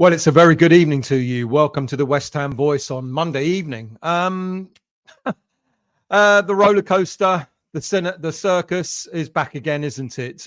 Well, it's a very good evening to you. Welcome to the West Ham Voice on Monday evening. The roller coaster, the circus is back again, isn't it?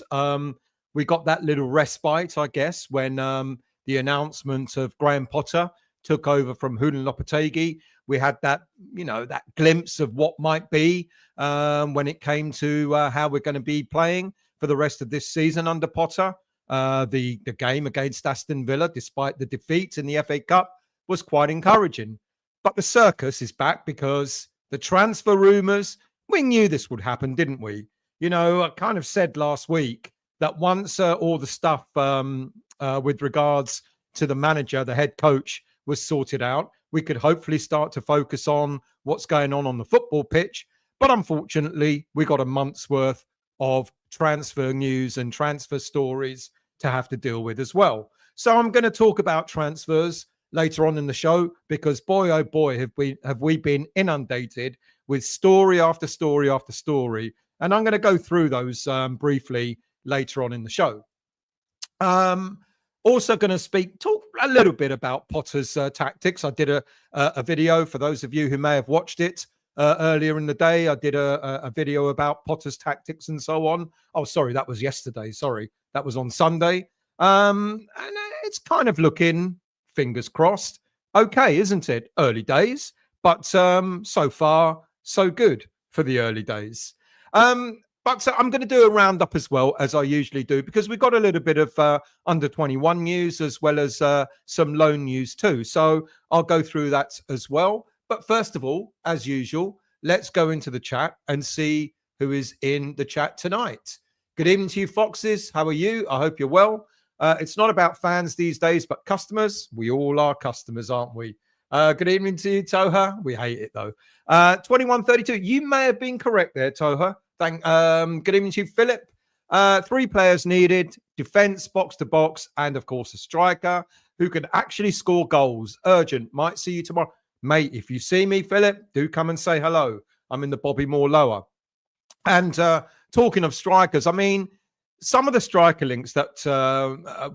We got that little respite, I guess, when the announcement of Graham Potter took over from Julian Lopetegui. We had that, that glimpse of what might be when it came to how we're going to be playing for the rest of this season under Potter. The game against Aston Villa, despite the defeat in the FA Cup, was quite encouraging. But the circus is back because the transfer rumours, we knew this would happen, didn't we? I kind of said last week that once all the stuff with regards to the manager, the head coach, was sorted out, we could hopefully start to focus on what's going on the football pitch. But unfortunately, we got a month's worth of transfer news and transfer stories to have to deal with as well. So I'm going to talk about transfers later on in the show because boy, oh boy, have we been inundated with story after story after story. And I'm going to go through those briefly later on in the show. Also going to talk a little bit about Potter's tactics. I did a video for those of you who may have watched it earlier in the day. I did a video about Potter's tactics and so on. Oh, sorry, that was yesterday. Sorry, that was on Sunday. And it's kind of looking, fingers crossed, okay, isn't it? Early days, but so far, so good for the early days. But I'm going to do a roundup as well, as I usually do, because we've got a little bit of under 21 news as well as some loan news too. So I'll go through that as well. But first of all, as usual, let's go into the chat and see who is in the chat tonight. Good evening to you, Foxes. How are you? I hope you're well. It's not about fans these days, but customers. We all are customers, aren't we? Good evening to you, Toha. We hate it, though. 2132. You may have been correct there, Toha. Good evening to you, Philip. 3 players needed, defence, box to box, and, of course, a striker who can actually score goals. Urgent. Might see you tomorrow. Mate, if you see me, Philip, do come and say hello. I'm in the Bobby Moore lower. And talking of strikers, I mean, some of the striker links that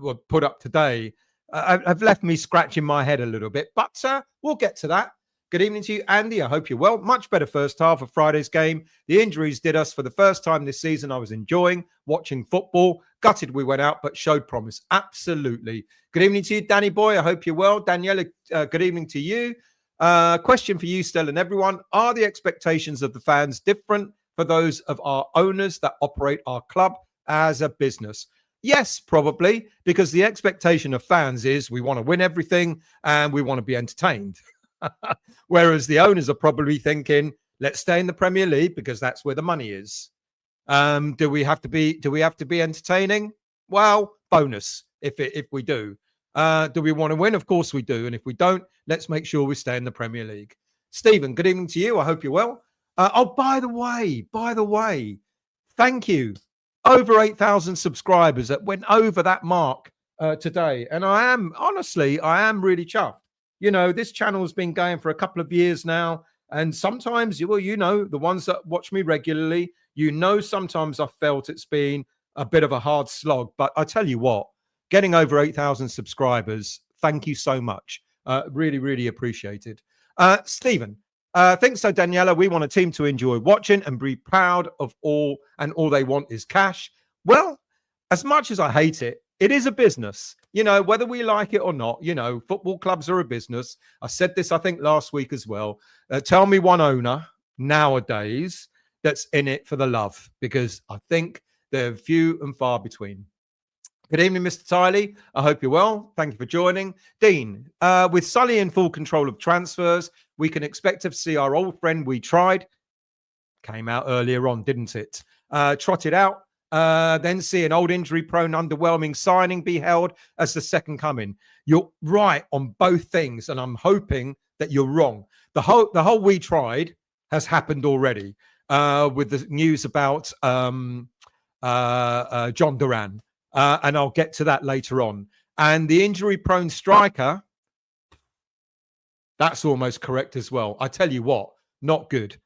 were put up today have left me scratching my head a little bit, but we'll get to that. Good evening to you, Andy. I hope you're well. Much better first half of Friday's game. The injuries did us for the first time this season. I was enjoying watching football. Gutted we went out, but showed promise. Absolutely. Good evening to you, Danny Boy. I hope you're well. Daniela, good evening to you. Question for you, Stella, and everyone. Are the expectations of the fans different for those of our owners that operate our club as a business? Yes, probably, because the expectation of fans is we want to win everything and we want to be entertained. Whereas the owners are probably thinking, let's stay in the Premier League because that's where the money is. Do we have to be entertaining? Well, bonus if we do. Do we want to win? Of course we do. And if we don't, let's make sure we stay in the Premier League. Stephen, good evening to you. I hope you're well. By the way, thank you. Over 8,000 subscribers that went over that mark today. And I am really chuffed. This channel's been going for a couple of years now. And sometimes, the ones that watch me regularly, sometimes I've felt it's been a bit of a hard slog. But I tell you what, getting over 8,000 subscribers, thank you so much. Really, really appreciated. Stephen, think so, Daniela. We want a team to enjoy watching and be proud of all, and all they want is cash. Well, as much as I hate it, it is a business. Whether we like it or not, football clubs are a business. I said this, I think, last week as well. Tell me one owner nowadays that's in it for the love, because I think they're few and far between. Good evening, Mr. Tiley. I hope you're well. Thank you for joining. Dean, with Sully in full control of transfers, we can expect to see our old friend We Tried. Came out earlier on, didn't it? Trotted out. Then see an old injury-prone, underwhelming signing be hailed as the second coming. You're right on both things, and I'm hoping that you're wrong. The whole We Tried has happened already with the news about Jhon Duran. And I'll get to that later on. And the injury-prone striker, that's almost correct as well. I tell you what, not good.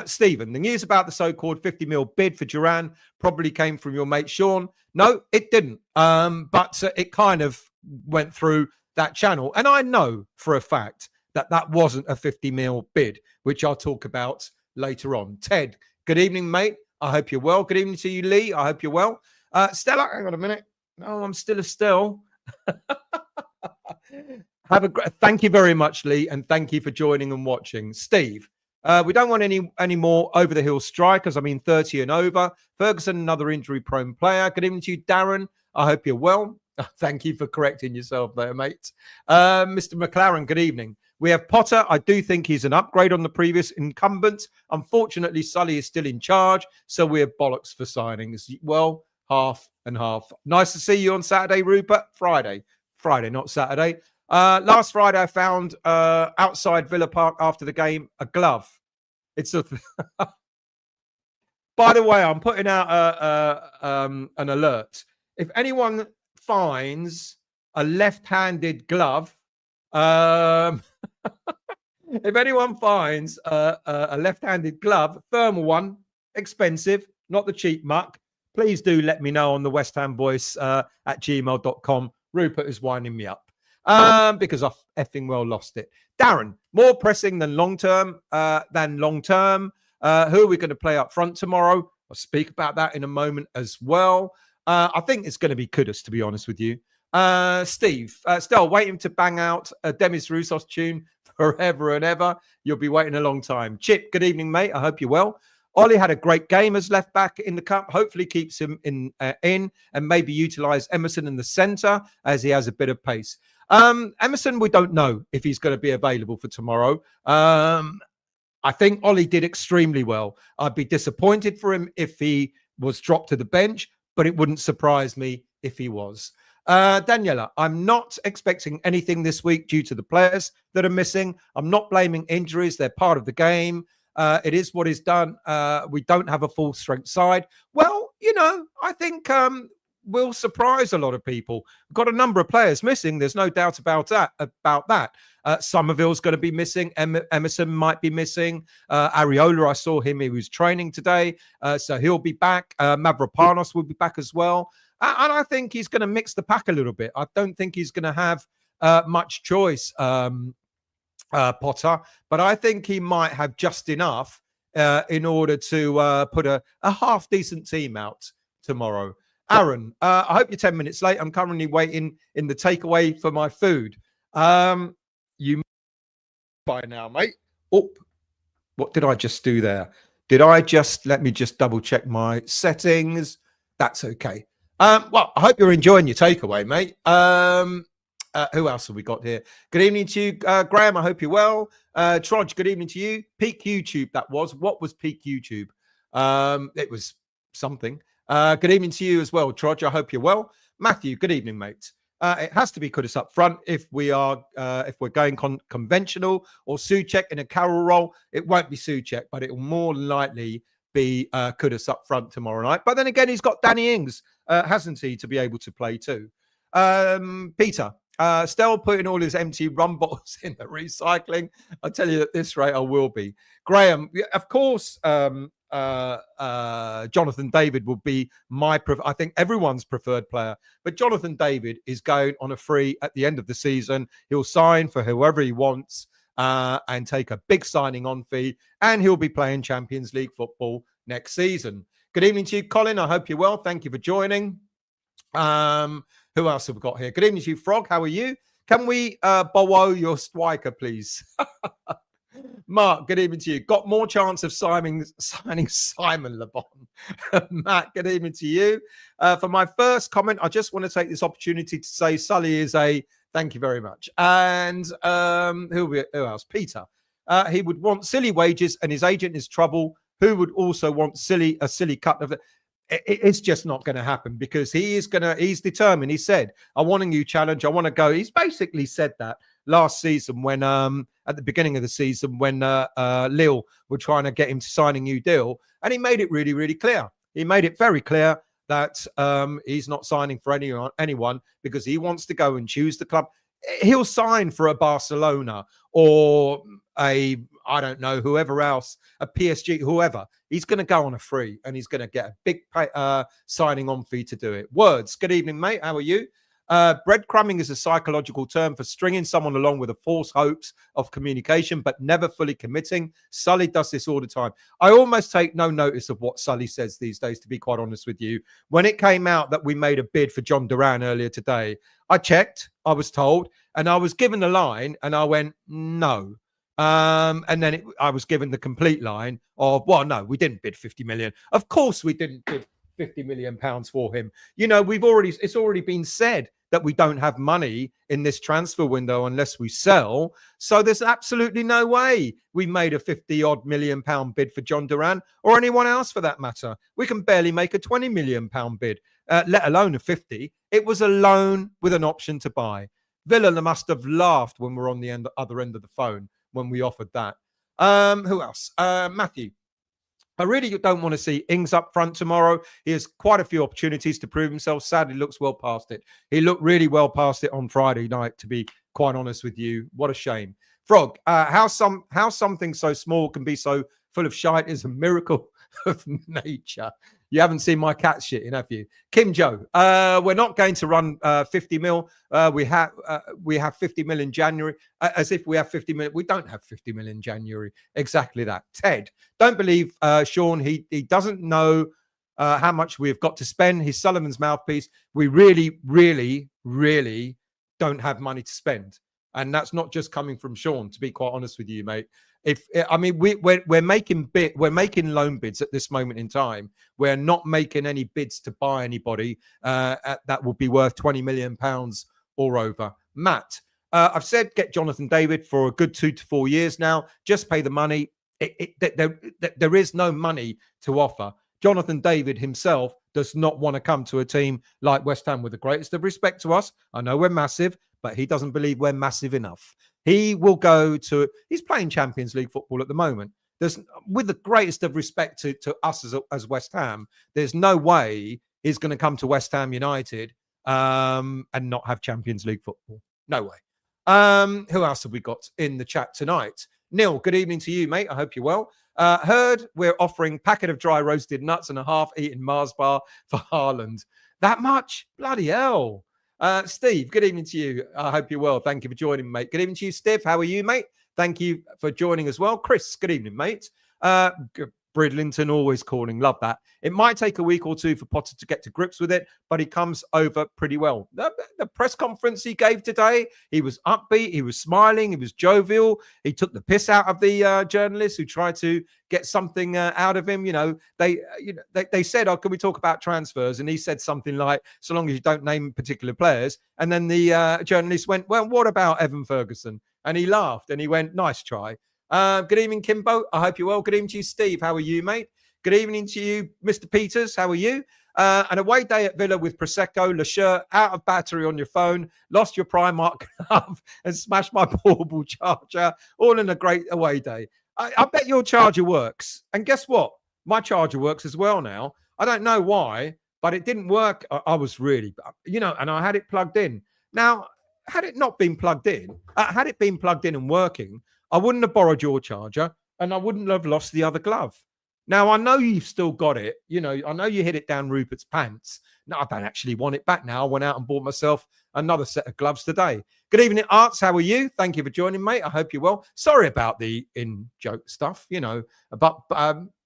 Stephen, the news about the so-called 50 mil bid for Duran probably came from your mate Sean. No, it didn't. But it kind of went through that channel. And I know for a fact that that wasn't a 50 mil bid, which I'll talk about later on. Ted, good evening, mate. I hope you're well. Good evening to you, Lee. I hope you're well. Stella, hang on a minute. No, I'm still Estelle. Thank you very much, Lee, and thank you for joining and watching. Steve, we don't want any more over the hill strikers. I mean, 30 and over. Ferguson, another injury-prone player. Good evening to you, Darren. I hope you're well. Thank you for correcting yourself there, mate. Mr. McLaren, good evening. We have Potter. I do think he's an upgrade on the previous incumbent. Unfortunately, Sully is still in charge, so we're bollocks for signings. Well, half and half. Nice to see you on Saturday, Rupert. Friday, not Saturday. Last Friday, I found outside Villa Park after the game a glove. It's a. By the way, I'm putting out an alert. If anyone finds a left-handed glove, if anyone finds a left-handed glove, thermal one, expensive, not the cheap muck, please do let me know on the West Ham Voice at gmail.com. Rupert is winding me up because I effing well lost it. Darren, more pressing than long-term. Who are we going to play up front tomorrow? I'll speak about that in a moment as well. I think it's going to be Kudus, to be honest with you. Steve, still waiting to bang out a Demis Roussos tune forever and ever. You'll be waiting a long time. Chip, good evening, mate. I hope you're well. Ollie had a great game as left back in the cup. Hopefully keeps him in and maybe utilise Emerson in the centre as he has a bit of pace. Emerson, we don't know if he's going to be available for tomorrow. I think Ollie did extremely well. I'd be disappointed for him if he was dropped to the bench, but it wouldn't surprise me if he was. Daniela, I'm not expecting anything this week due to the players that are missing. I'm not blaming injuries. They're part of the game. It is what is done. We don't have a full strength side. Well, I think we'll surprise a lot of people. We've got a number of players missing. There's no doubt about that. Somerville's going to be missing. Emerson might be missing. Areola, I saw him. He was training today. So he'll be back. Mavropanos will be back as well. And I think he's going to mix the pack a little bit. I don't think he's going to have much choice, Potter. But I think he might have just enough in order to put a half-decent team out tomorrow. Aaron, I hope you're 10 minutes late. I'm currently waiting in the takeaway for my food. You by now, mate. Oh, what did I just do there? Let me just double check my settings. That's okay. Well, I hope you're enjoying your takeaway, mate. Who else have we got here? Good evening to you, Graham. I hope you're well. Trodge, good evening to you. Peak YouTube, that was. What was Peak YouTube? It was something. Good evening to you as well, Trodge. I hope you're well. Matthew, good evening, mate. It has to be Kudus up front if we're going conventional, or Souček in a Carroll role. It won't be Souček, but it will more likely be Kudus up front tomorrow night. But then again, he's got Danny Ings, hasn't he, to be able to play too. Peter, Stell putting all his empty rum bottles in the recycling. I tell you, at this rate, I will be. Graham, of course, Jonathan David will be I think everyone's preferred player, but Jonathan David is going on a free at the end of the season. He'll sign for whoever he wants and take a big signing on fee, and he'll be playing Champions League football next season. Good evening to you, Colin. I hope you're well. Thank you for joining. Who else have we got here? Good evening to you, Frog. How are you? Can we borrow your striker, please? Mark, good evening to you. Got more chance of signing Simon Le Bon. Matt, good evening to you. For my first comment, I just want to take this opportunity to say Sully is thank you very much. And who else? Peter. He would want silly wages and his agent is trouble. Who would also want a silly cut of it? It's just not going to happen because he's determined. He said, I want a new challenge. I want to go. He's basically said that last season when at the beginning of the season when Lille were trying to get him to sign a new deal, and he made it really, really clear. He made it very clear that he's not signing for anyone because he wants to go and choose the club. He'll sign for a Barcelona or I don't know, whoever else, a PSG, whoever. He's going to go on a free and he's going to get a big signing on fee to do it. Words, good evening, mate. How are you? Breadcrumbing is a psychological term for stringing someone along with a false hopes of communication, but never fully committing. Sully does this all the time. I almost take no notice of what Sully says these days, to be quite honest with you. When it came out that we made a bid for Jhon Duran earlier today, I checked, I was told, and I was given a line, and I went, no. And then I was given the complete line of, well, no, we didn't bid 50 million. Of course we didn't bid 50 million pounds for him. You know, it's already been said that we don't have money in this transfer window unless we sell. So there's absolutely no way we made a 50 odd million pound bid for Jhon Duran or anyone else for that matter. We can barely make a 20 million pound bid, let alone a 50. It was a loan with an option to buy. Villa must have laughed when we're on the other end of the phone when we offered that. Who else? Matthew. I really don't want to see Ings up front tomorrow. He has quite a few opportunities to prove himself. Sadly, looks well past it. He looked really well past it on Friday night, to be quite honest with you. What a shame. Frog, how something so small can be so full of shite is a miracle of nature. You haven't seen my cat shitting, have you? Kim Joe, we're not going to run 50 mil. We have 50 mil in January, as if we have 50 mil. We don't have 50 mil in January. Exactly that. Ted, don't believe Sean. He doesn't know how much we've got to spend. He's Sullivan's mouthpiece. We really, really, really don't have money to spend. And that's not just coming from Sean, to be quite honest with you, mate. We're making loan bids at this moment in time. We're not making any bids to buy anybody that will be worth 20 million pounds or over. Matt, I've said get Jonathan David for a good 2 to 4 years now. Just pay the money. There is no money to offer. Jonathan David himself does not want to come to a team like West Ham with the greatest of respect to us. I know we're massive, but he doesn't believe we're massive enough. He will go to, he's playing Champions League football at the moment. There's, with the greatest of respect to us as West Ham, there's no way he's going to come to West Ham United and not have Champions League football. No way. Who else have we got in the chat tonight? Neil, good evening to you, mate. I hope you're well. Heard we're offering packet of dry roasted nuts and a half-eaten Mars bar for Haaland. That much? Bloody hell. Steve, good evening to you. I hope you're well. Thank you for joining, mate. Good evening to you, Steve. How are you, mate? Thank you for joining as well. Chris, good evening, mate. Bridlington always calling. Love that. It might take a week or two for Potter to get to grips with it, but he comes over pretty well. The press conference he gave today, he was upbeat, he was smiling, he was jovial. He took the piss out of the journalists who tried to get something out of him. They said, "Oh, can we talk about transfers?" And he said something like, "So long as you don't name particular players." And then the journalist went, "Well, what about Evan Ferguson?" And he laughed and he went, "Nice try." Good evening, Kimbo. I hope you're well. Good evening to you, Steve. How are you, mate? Good evening to you, Mr. Peters. How are you? An away day at Villa with Prosecco, LeSure, out of battery on your phone, lost your Primark glove and smashed my portable charger. All in a great away day. I bet your charger works. And guess what? My charger works as well now. I don't know why, but it didn't work. I was really, and I had it plugged in. Now, had it not been plugged in, had it been plugged in and working, I wouldn't have borrowed your charger and I wouldn't have lost the other glove. Now, I know you've still got it. I know you hid it down Rupert's pants. No, I don't actually want it back now. I went out and bought myself another set of gloves today. Good evening, Arts. How are you? Thank you for joining, mate. I hope you're well. Sorry about the in-joke stuff, but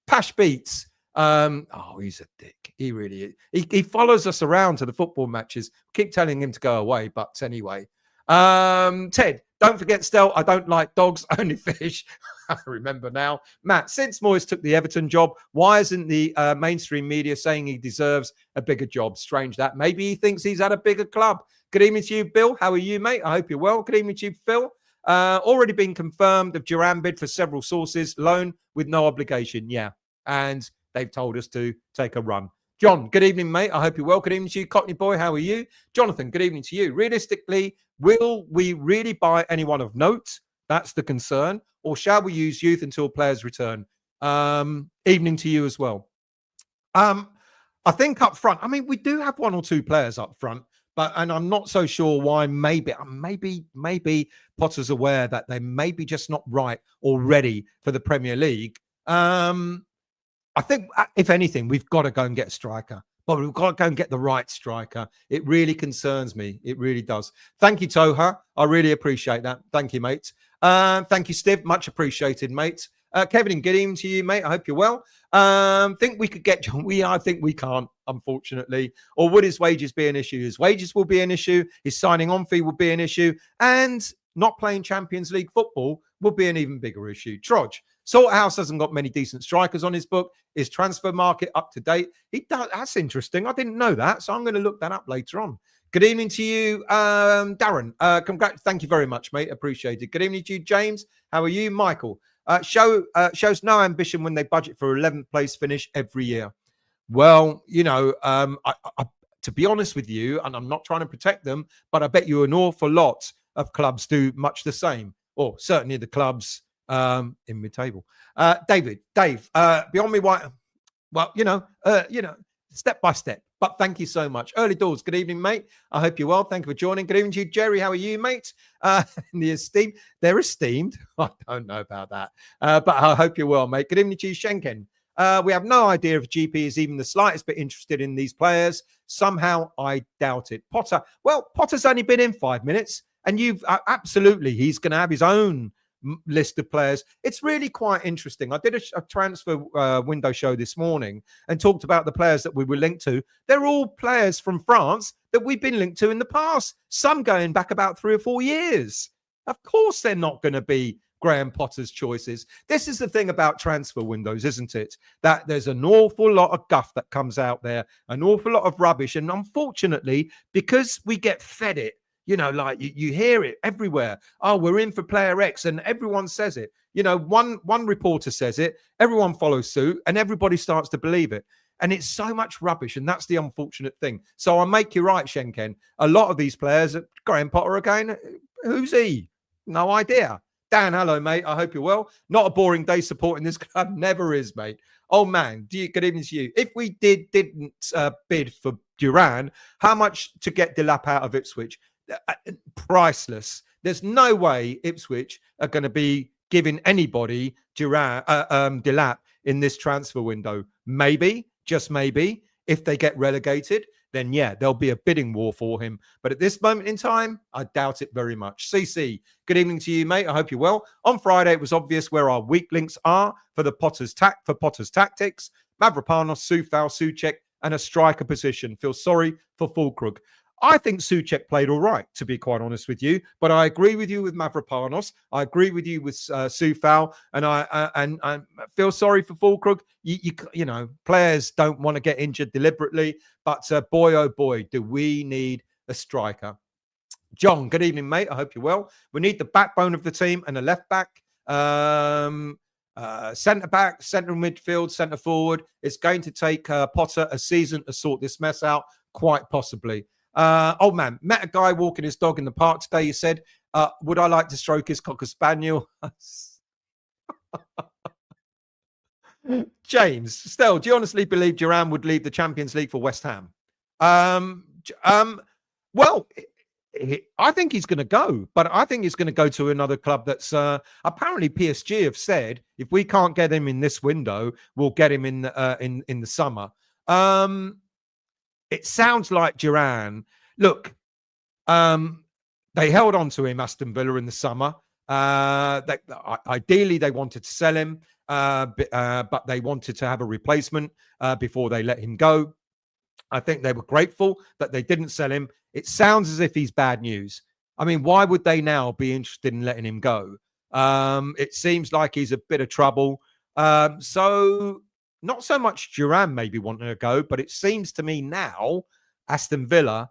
Pash Beats. He's a dick. He really is. He follows us around to the football matches. Keep telling him to go away, but anyway. Ted, don't forget, Stel, I don't like dogs, only fish. I remember now. Matt, since Moyes took the Everton job, why isn't the mainstream media saying he deserves a bigger job? Strange that. Maybe he thinks he's at a bigger club. Good evening to you, Bill. How are you, mate? I hope you're well. Good evening to you, Phil. Already been confirmed of Duran bid for several sources. Loan with no obligation. Yeah. And they've told us to take a run. John, good evening, mate. I hope you're well. Good evening to you, Cockney boy. How are you? Jonathan, good evening to you. Realistically, will we really buy anyone of note? That's the concern. Or shall we use youth until players return? Evening to you as well. I think up front, we do have one or two players up front, and I'm not so sure why. Maybe Potter's aware that they may be just not right or ready for the Premier League. I think, if anything, we've got to go and get a striker. But we've got to go and get the right striker. It really concerns me. It really does. Thank you, Toha. I really appreciate that. Thank you, mate. Thank you, Steve. Much appreciated, mate. Kevin, and good evening to you, mate. I hope you're well. Think we could get Jhon? I think we can't, unfortunately. Or would his wages be an issue? His wages will be an issue. His signing on fee will be an issue. And not playing Champions League football will be an even bigger issue. Troj, Salthouse hasn't got many decent strikers on his book. Is transfer market up to date? He does. That's interesting. I didn't know that. So I'm going to look that up later on. Good evening to you, Darren. Congrats. Thank you very much, mate. Appreciate it. Good evening to you, James. How are you? Michael. Shows no ambition when they budget for 11th place finish every year. Well, you know, to be honest with you, and I'm not trying to protect them, but I bet you an awful lot of clubs do much the same, or certainly the clubs in mid-table. Dave, beyond me, why? Well, you know, step by step. But thank you so much. Early doors. Good evening, mate. I hope you're well. Thank you for joining. Good evening to you, Jerry. How are you, mate? They're esteemed. I don't know about that, but I hope you're well, mate. Good evening to you, Schenken. We have no idea if GP is even the slightest bit interested in these players. Somehow, I doubt it. Potter's only been in 5 minutes, and you've absolutely, he's going to have his own list of players. It's really quite interesting. I did a transfer window show this morning and talked about the players that we were linked to. They're all players from France that we've been linked to in the past, some going back about 3 or 4 years. Of course, they're not going to be Graham Potter's choices. This is the thing about transfer windows, isn't it? That there's an awful lot of guff that comes out there, an awful lot of rubbish. And unfortunately, because we get fed it, you know, like you hear it everywhere. Oh, we're in for player X, and everyone says it. You know, one reporter says it, everyone follows suit, and everybody starts to believe it. And it's so much rubbish, and that's the unfortunate thing. So I make you right, Schenken. A lot of these players, Graham Potter again, who's he? No idea. Dan, hello, mate. I hope you're well. Not a boring day supporting this club. Never is, mate. Oh, man. Good evening to you. If we didn't bid for Duran, how much to get Delap out of Ipswich? Priceless. There's no way Ipswich are going to be giving anybody Delap in this transfer window. Maybe, just maybe, if they get relegated, then yeah, there'll be a bidding war for him. But at this moment in time, I doubt it very much. CC, good evening to you, mate. I hope you're well. On Friday, it was obvious where our weak links are for Potter's tactics. Mavropanos, Soufal, Souček, and a striker position. Feel sorry for Fulkrug. I think Souček played all right, to be quite honest with you. But I agree with you with Mavropanos. I agree with you with Soufal, and I feel sorry for Fulkrug. You know, players don't want to get injured deliberately, but boy, oh boy, do we need a striker. John, good evening, mate. I hope you're well. We need the backbone of the team and a left back. Centre back, centre midfield, centre forward. It's going to take Potter a season to sort this mess out, quite possibly. Old man, met a guy walking his dog in the park today. He said, would I like to stroke his cocker spaniel? James, Stell, do you honestly believe Duran would leave the Champions League for West Ham? Well, I think he's going to go, but I think he's going to go to another club that's apparently PSG have said if we can't get him in this window, we'll get him in the summer. It sounds like Duran. Look, they held on to him, Aston Villa, in the summer. Ideally, they wanted to sell him, but they wanted to have a replacement before they let him go. I think they were grateful that they didn't sell him. It sounds as if he's bad news. I mean, why would they now be interested in letting him go? It seems like he's a bit of trouble. So not so much Duran maybe wanting to go, but it seems to me now Aston Villa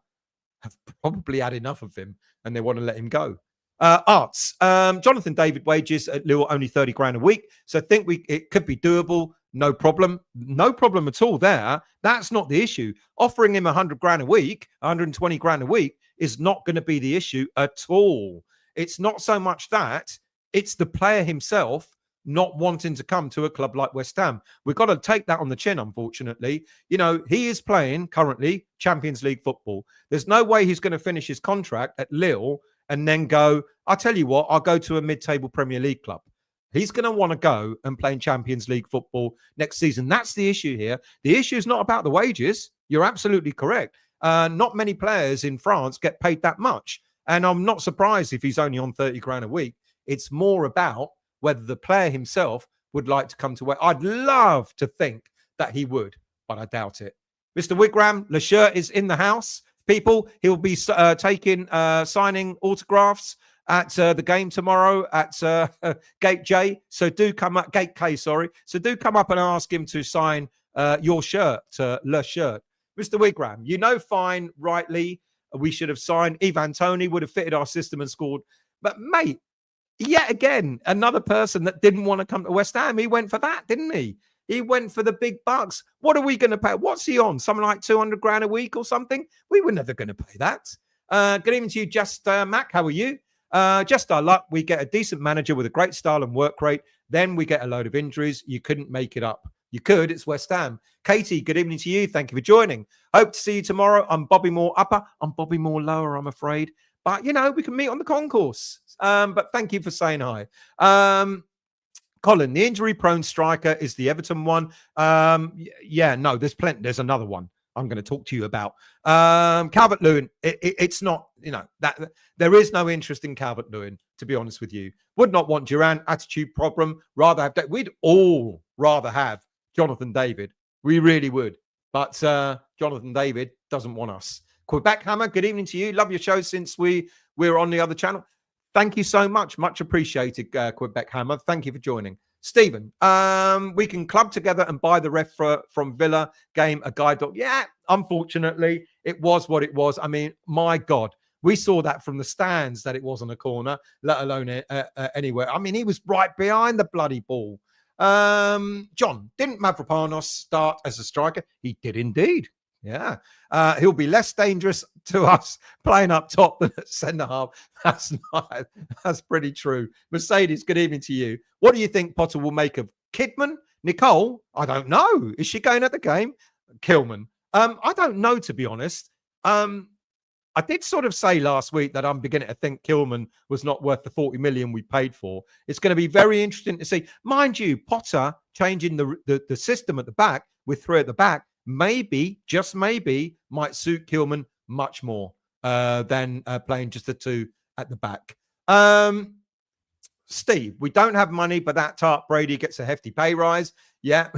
have probably had enough of him and they want to let him go. Arts, Jonathan David wages at Lille only 30 grand a week. So I think it could be doable. No problem. No problem at all there. That's not the issue. Offering him 100 grand a week, 120 grand a week is not going to be the issue at all. It's not so much that, it's the player himself not wanting to come to a club like West Ham. We've got to take that on the chin, unfortunately. You know, he is playing currently Champions League football. There's no way he's going to finish his contract at Lille and then go, I'll tell you what, I'll go to a mid-table Premier League club. He's going to want to go and play in Champions League football next season. That's the issue here. The issue is not about the wages. You're absolutely correct. Not many players in France get paid that much. And I'm not surprised if he's only on 30 grand a week. It's more about whether the player himself would like to come to where I'd love to think that he would, but I doubt it. Mr. Wigram, Le Shirt is in the house. People, he'll be signing autographs at the game tomorrow at Gate J. So do come up, Gate K, sorry. So do come up and ask him to sign your shirt, Le Shirt. Mr. Wigram, you know fine, rightly, we should have signed. Ivan Toney would have fitted our system and scored. But, mate, yet again, another person that didn't want to come to West Ham. He went for that, didn't he? He went for the big bucks. What are we going to pay? What's he on? Something like 200 grand a week or something? We were never going to pay that. Good evening to you, Just Mac. How are you? Just our luck. We get a decent manager with a great style and work rate. Then we get a load of injuries. You couldn't make it up. You could. It's West Ham. Katie, good evening to you. Thank you for joining. Hope to see you tomorrow. I'm Bobby Moore upper. I'm Bobby Moore lower, I'm afraid. But, you know, we can meet on the concourse. But thank you for saying hi. Colin, the injury-prone striker is the Everton one. Yeah, no, there's plenty. There's another one I'm going to talk to you about. Calvert-Lewin, it's not, you know, that there is no interest in Calvert-Lewin, to be honest with you. Would not want Duran, attitude problem. Rather have that. We'd all rather have Jonathan David. We really would. But Jonathan David doesn't want us. Quebec Hammer, good evening to you. Love your show since we're on the other channel. Thank you so much. Much appreciated, Quebec Hammer. Thank you for joining. Stephen, we can club together and buy the ref from Villa game, a guide dog. Yeah, unfortunately, it was what it was. I mean, my God, we saw that from the stands that it wasn't a corner, let alone anywhere. I mean, he was right behind the bloody ball. John, didn't Mavropanos start as a striker? He did indeed. Yeah. He'll be less dangerous to us playing up top than at centre half. That's pretty true. Mercedes, good evening to you. What do you think Potter will make of Kidman? Nicole, I don't know. Is she going at the game? Kilman, I don't know, to be honest. I did sort of say last week that I'm beginning to think Kilman was not worth the 40 million we paid for. It's going to be very interesting to see. Mind you, Potter changing the system at the back with three at the back, maybe, just maybe, might suit Kilman much more than playing just the two at the back. Steve, we don't have money, but that tart Brady gets a hefty pay rise. Yeah.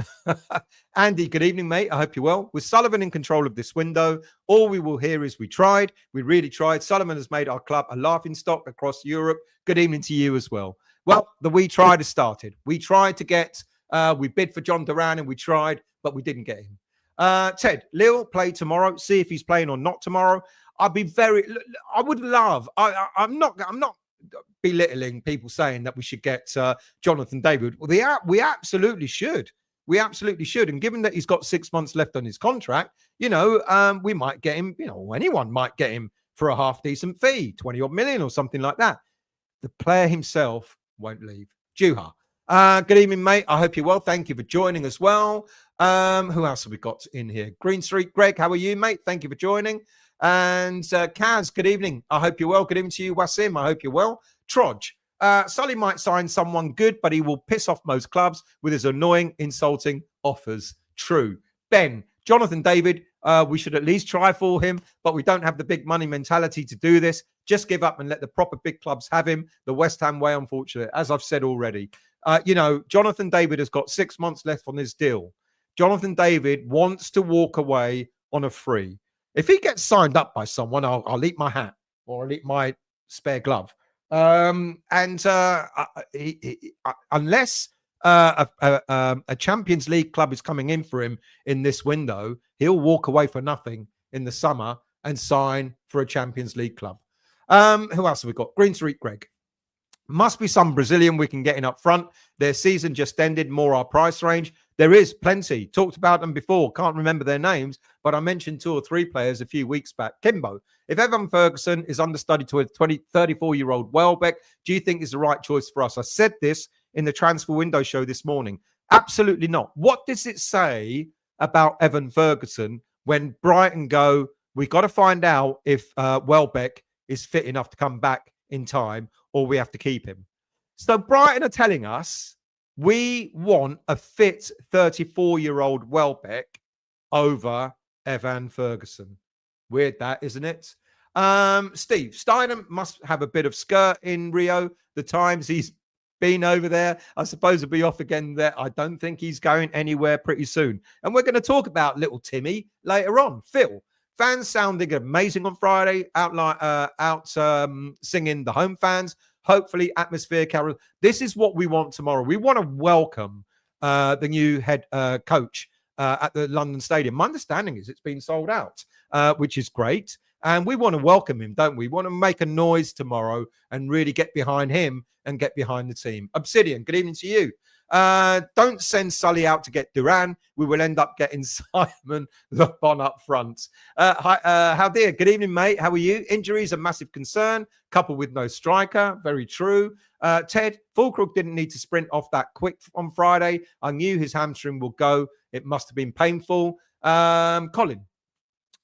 Andy, good evening, mate. I hope you're well. With Sullivan in control of this window, all we will hear is we tried. We really tried. Sullivan has made our club a laughing stock across Europe. Good evening to you as well. Well, the we tried has started. We tried to get, we bid for Jhon Duran and we tried, but we didn't get him. Ted, Lille play tomorrow. See if he's playing or not tomorrow. I would love, I'm not belittling people saying that we should get Jonathan David. Well, we absolutely should. We absolutely should. And given that he's got 6 months left on his contract, you know, we might get him, you know, anyone might get him for a half decent fee, 20 odd million or something like that. The player himself won't leave. Juha. Good evening, mate. I hope you're well. Thank you for joining as well. Who else have we got in here? Green Street. Greg, how are you, mate? Thank you for joining. And Kaz, good evening. I hope you're well. Good evening to you, Wasim. I hope you're well. Trodge. Sully might sign someone good, but he will piss off most clubs with his annoying, insulting offers. True. Ben, Jonathan David, we should at least try for him, but we don't have the big money mentality to do this. Just give up and let the proper big clubs have him. The West Ham way, unfortunately, as I've said already. You know, Jonathan David has got 6 months left on his deal. Jonathan David wants to walk away on a free. If he gets signed up by someone, I'll eat my hat or I'll eat my spare glove. Unless a Champions League club is coming in for him in this window, he'll walk away for nothing in the summer and sign for a Champions League club. Who else have we got? Green Street Greg. Must be some Brazilian we can get in up front. Their season just ended, more our price range. There is plenty. Talked about them before. Can't remember their names, but I mentioned 2 or 3 players a few weeks back. Kimbo, if Evan Ferguson is understudy to a 34-year-old Welbeck, do you think is the right choice for us? I said this in the transfer window show this morning. Absolutely not. What does it say about Evan Ferguson when Brighton go, we got to find out if Welbeck is fit enough to come back in time or we have to keep him? So Brighton are telling us we want a fit 34-year-old Welbeck over Evan Ferguson. Weird that, isn't it? Steve, Steidten must have a bit of skirt in Rio. The times he's been over there, I suppose he'll be off again there. I don't think he's going anywhere pretty soon. And we're going to talk about little Timmy later on. Phil, fans sounding amazing on Friday, singing the home fans. Hopefully, atmosphere carol. This is what we want tomorrow. We want to welcome the new head coach at the London Stadium. My understanding is it's been sold out, which is great. And we want to welcome him, don't we? We want to make a noise tomorrow and really get behind him and get behind the team. Obsidian, good evening to you. Don't send Sully out to get Duran. We will end up getting Simon Le Bon up front. How dear? Good evening, mate. How are you? Injuries a massive concern, coupled with no striker. Very true. Ted, Fulcrook didn't need to sprint off that quick on Friday. I knew his hamstring will go. It must have been painful. Colin,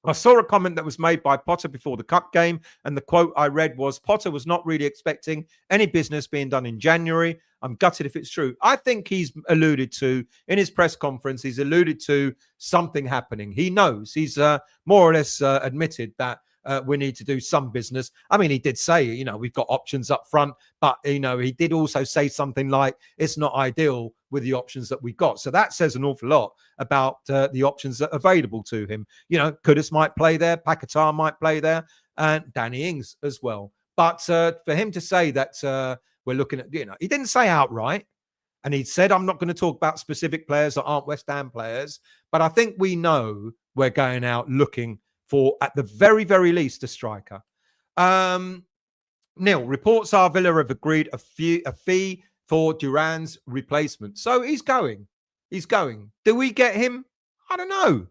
I saw a comment that was made by Potter before the Cup game, and the quote I read was, Potter was not really expecting any business being done in January. I'm gutted if it's true. I think he's alluded to, in his press conference, he's alluded to something happening. He knows. He's more or less admitted that we need to do some business. I mean, he did say, we've got options up front, but, he did also say something like, it's not ideal with the options that we got. So that says an awful lot about the options that are available to him. Kudus might play there, Paquetá might play there, and Danny Ings as well. But for him to say that we're looking at, he didn't say outright, and he said, I'm not going to talk about specific players that aren't West Ham players, but I think we know we're going out looking for, at the very, very least, a striker. Neil, reports are Villa have agreed a fee for Duran's replacement. So he's going. He's going. Do we get him? I don't know.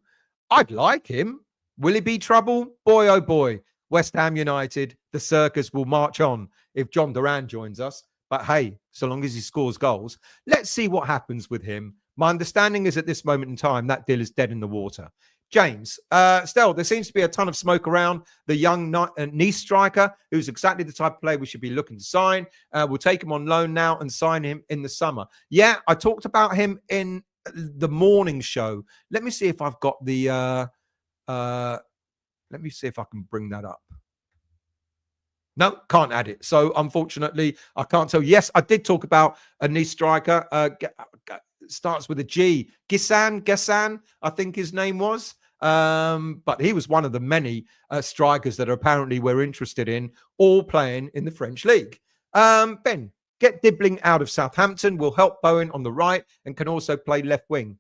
I'd like him. Will he be trouble? Boy, oh boy. West Ham United, the circus will march on if Jhon Duran joins us. But hey, so long as he scores goals, let's see what happens with him. My understanding is at this moment in time, that deal is dead in the water. James, Stell, there seems to be a ton of smoke around the young Nice striker, who's exactly the type of player we should be looking to sign. We'll take him on loan now and sign him in the summer. Yeah, I talked about him in the morning show. Let me see if I've got the... let me see if I can bring that up. No, can't add it. So, unfortunately, I can't tell. Yes, I did talk about a Nice striker. Starts with a G. Gissan, I think his name was. But he was one of the many strikers that apparently we're interested in, all playing in the French league. Ben, get Dibbling out of Southampton. Will help Bowen on the right and can also play left wing.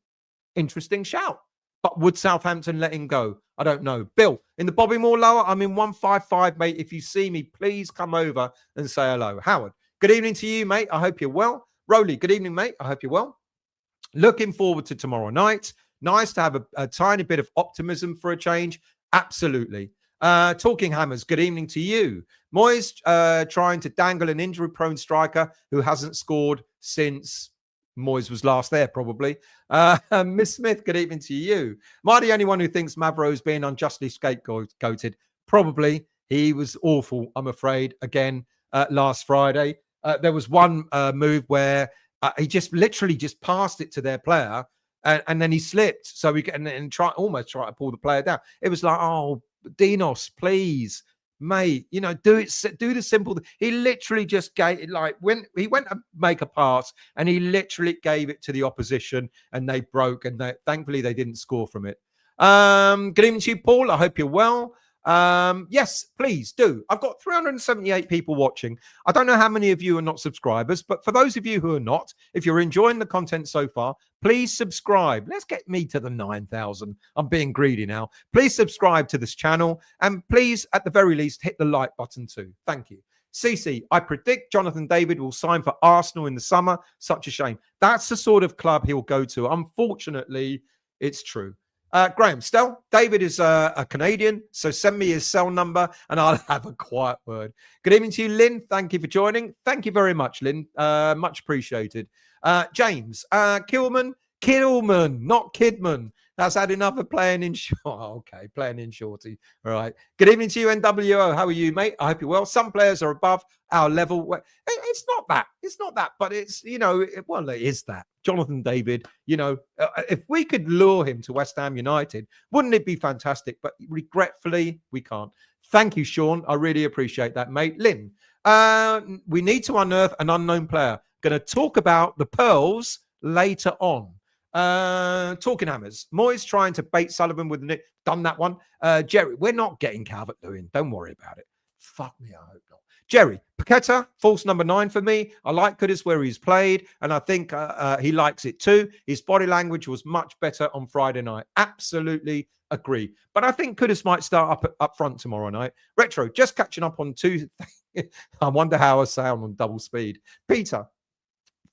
Interesting shout. But would Southampton let him go? I don't know. Bill, in the Bobby Moore lower, I'm in 155, mate. If you see me, please come over and say hello. Howard, good evening to you, mate. I hope you're well. Rowley, good evening, mate. I hope you're well. Looking forward to tomorrow night. Nice to have a tiny bit of optimism for a change. Absolutely. Talking Hammers, good evening to you. Moyes trying to dangle an injury-prone striker who hasn't scored since Moyes was last there, probably. Miss Smith, good evening to you. Am I the only one who thinks Mavro's being unjustly scapegoated? Probably. He was awful, I'm afraid, again, last Friday. There was one move where he just literally just passed it to their player and then he slipped. So we almost try to pull the player down. It was like, oh, Dinos, please, mate, do the simple. He literally just gave it, like when he went to make a pass and he literally gave it to the opposition and they broke and thankfully they didn't score from it. Good evening to you, Paul. I hope you're well. Yes, please do. I've got 378 people watching. I don't know how many of you are not subscribers, but for those of you who are not, if you're enjoying the content so far, please subscribe. Let's get me to the 9,000. I'm being greedy now. Please subscribe to this channel and please, at the very least, hit the like button too. Thank you. CC, I predict Jonathan David will sign for Arsenal in the summer. Such a shame. That's the sort of club he'll go to. Unfortunately, it's true. Graham, Stell, David is a Canadian, so send me his cell number and I'll have a quiet word. Good evening to you, Lynn. Thank you for joining. Thank you very much, Lynn. Much appreciated. James, Killman, not Kidman. That's had enough of playing in short. Oh, okay, playing in shorty. All right. Good evening to you, NWO. How are you, mate? I hope you're well. Some players are above our level. It's not that. It's not that. But it's, well, it is that. Jonathan David, if we could lure him to West Ham United, wouldn't it be fantastic? But regretfully, we can't. Thank you, Sean. I really appreciate that, mate. Lynn, we need to unearth an unknown player. Going to talk about the pearls later on. Talking hammers. Moyes trying to bait Sullivan with Nick. Done that one. Jerry, we're not getting Calvert-Lewin. Don't worry about it. Fuck me, I hope not. Jerry, Paqueta, false number 9 for me. I like Kudus where he's played, and I think he likes it too. His body language was much better on Friday night. Absolutely agree. But I think Kudus might start up front tomorrow night. Retro, just catching up on 2. I wonder how I sound on double speed. Peter,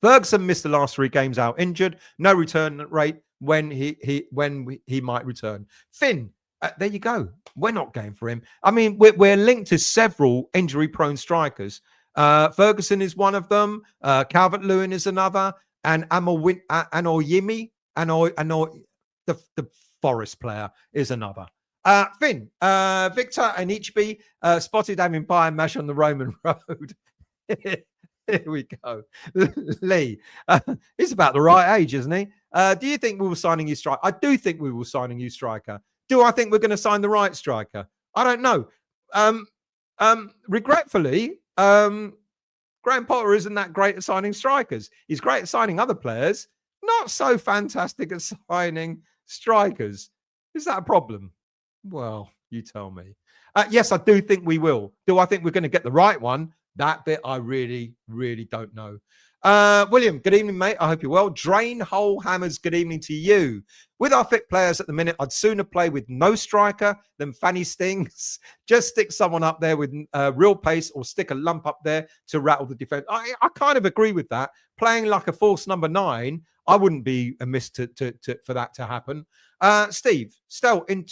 Ferguson missed the last 3 games out injured. No return rate when he might return. Finn, there you go. We're not going for him. I mean, we're linked to several injury-prone strikers. Ferguson is one of them. Calvert-Lewin is another. And Anoyimi, the Forest player, is another. Finn, Victor and Ichby spotted having pie and mash on the Roman road. Here we go. Lee, he's about the right age, isn't he? Do you think we will sign a new striker? I do think we will sign a new striker. Do I think we're going to sign the right striker? I don't know. Regretfully, Graham Potter isn't that great at signing strikers. He's great at signing other players, not so fantastic at signing strikers. Is that a problem? Well, you tell me. Yes, I do think we will. Do I think we're going to get the right one? That bit I really, really don't know. William, good evening, mate. I hope you're well. Drain Hole Hammers, good evening to you. With our fit players at the minute, I'd sooner play with no striker than Fanny Stings. Just stick someone up there with real pace or stick a lump up there to rattle the defense. I kind of agree with that. Playing like a false number 9, I wouldn't be amiss for that to happen. Steve, Stel, in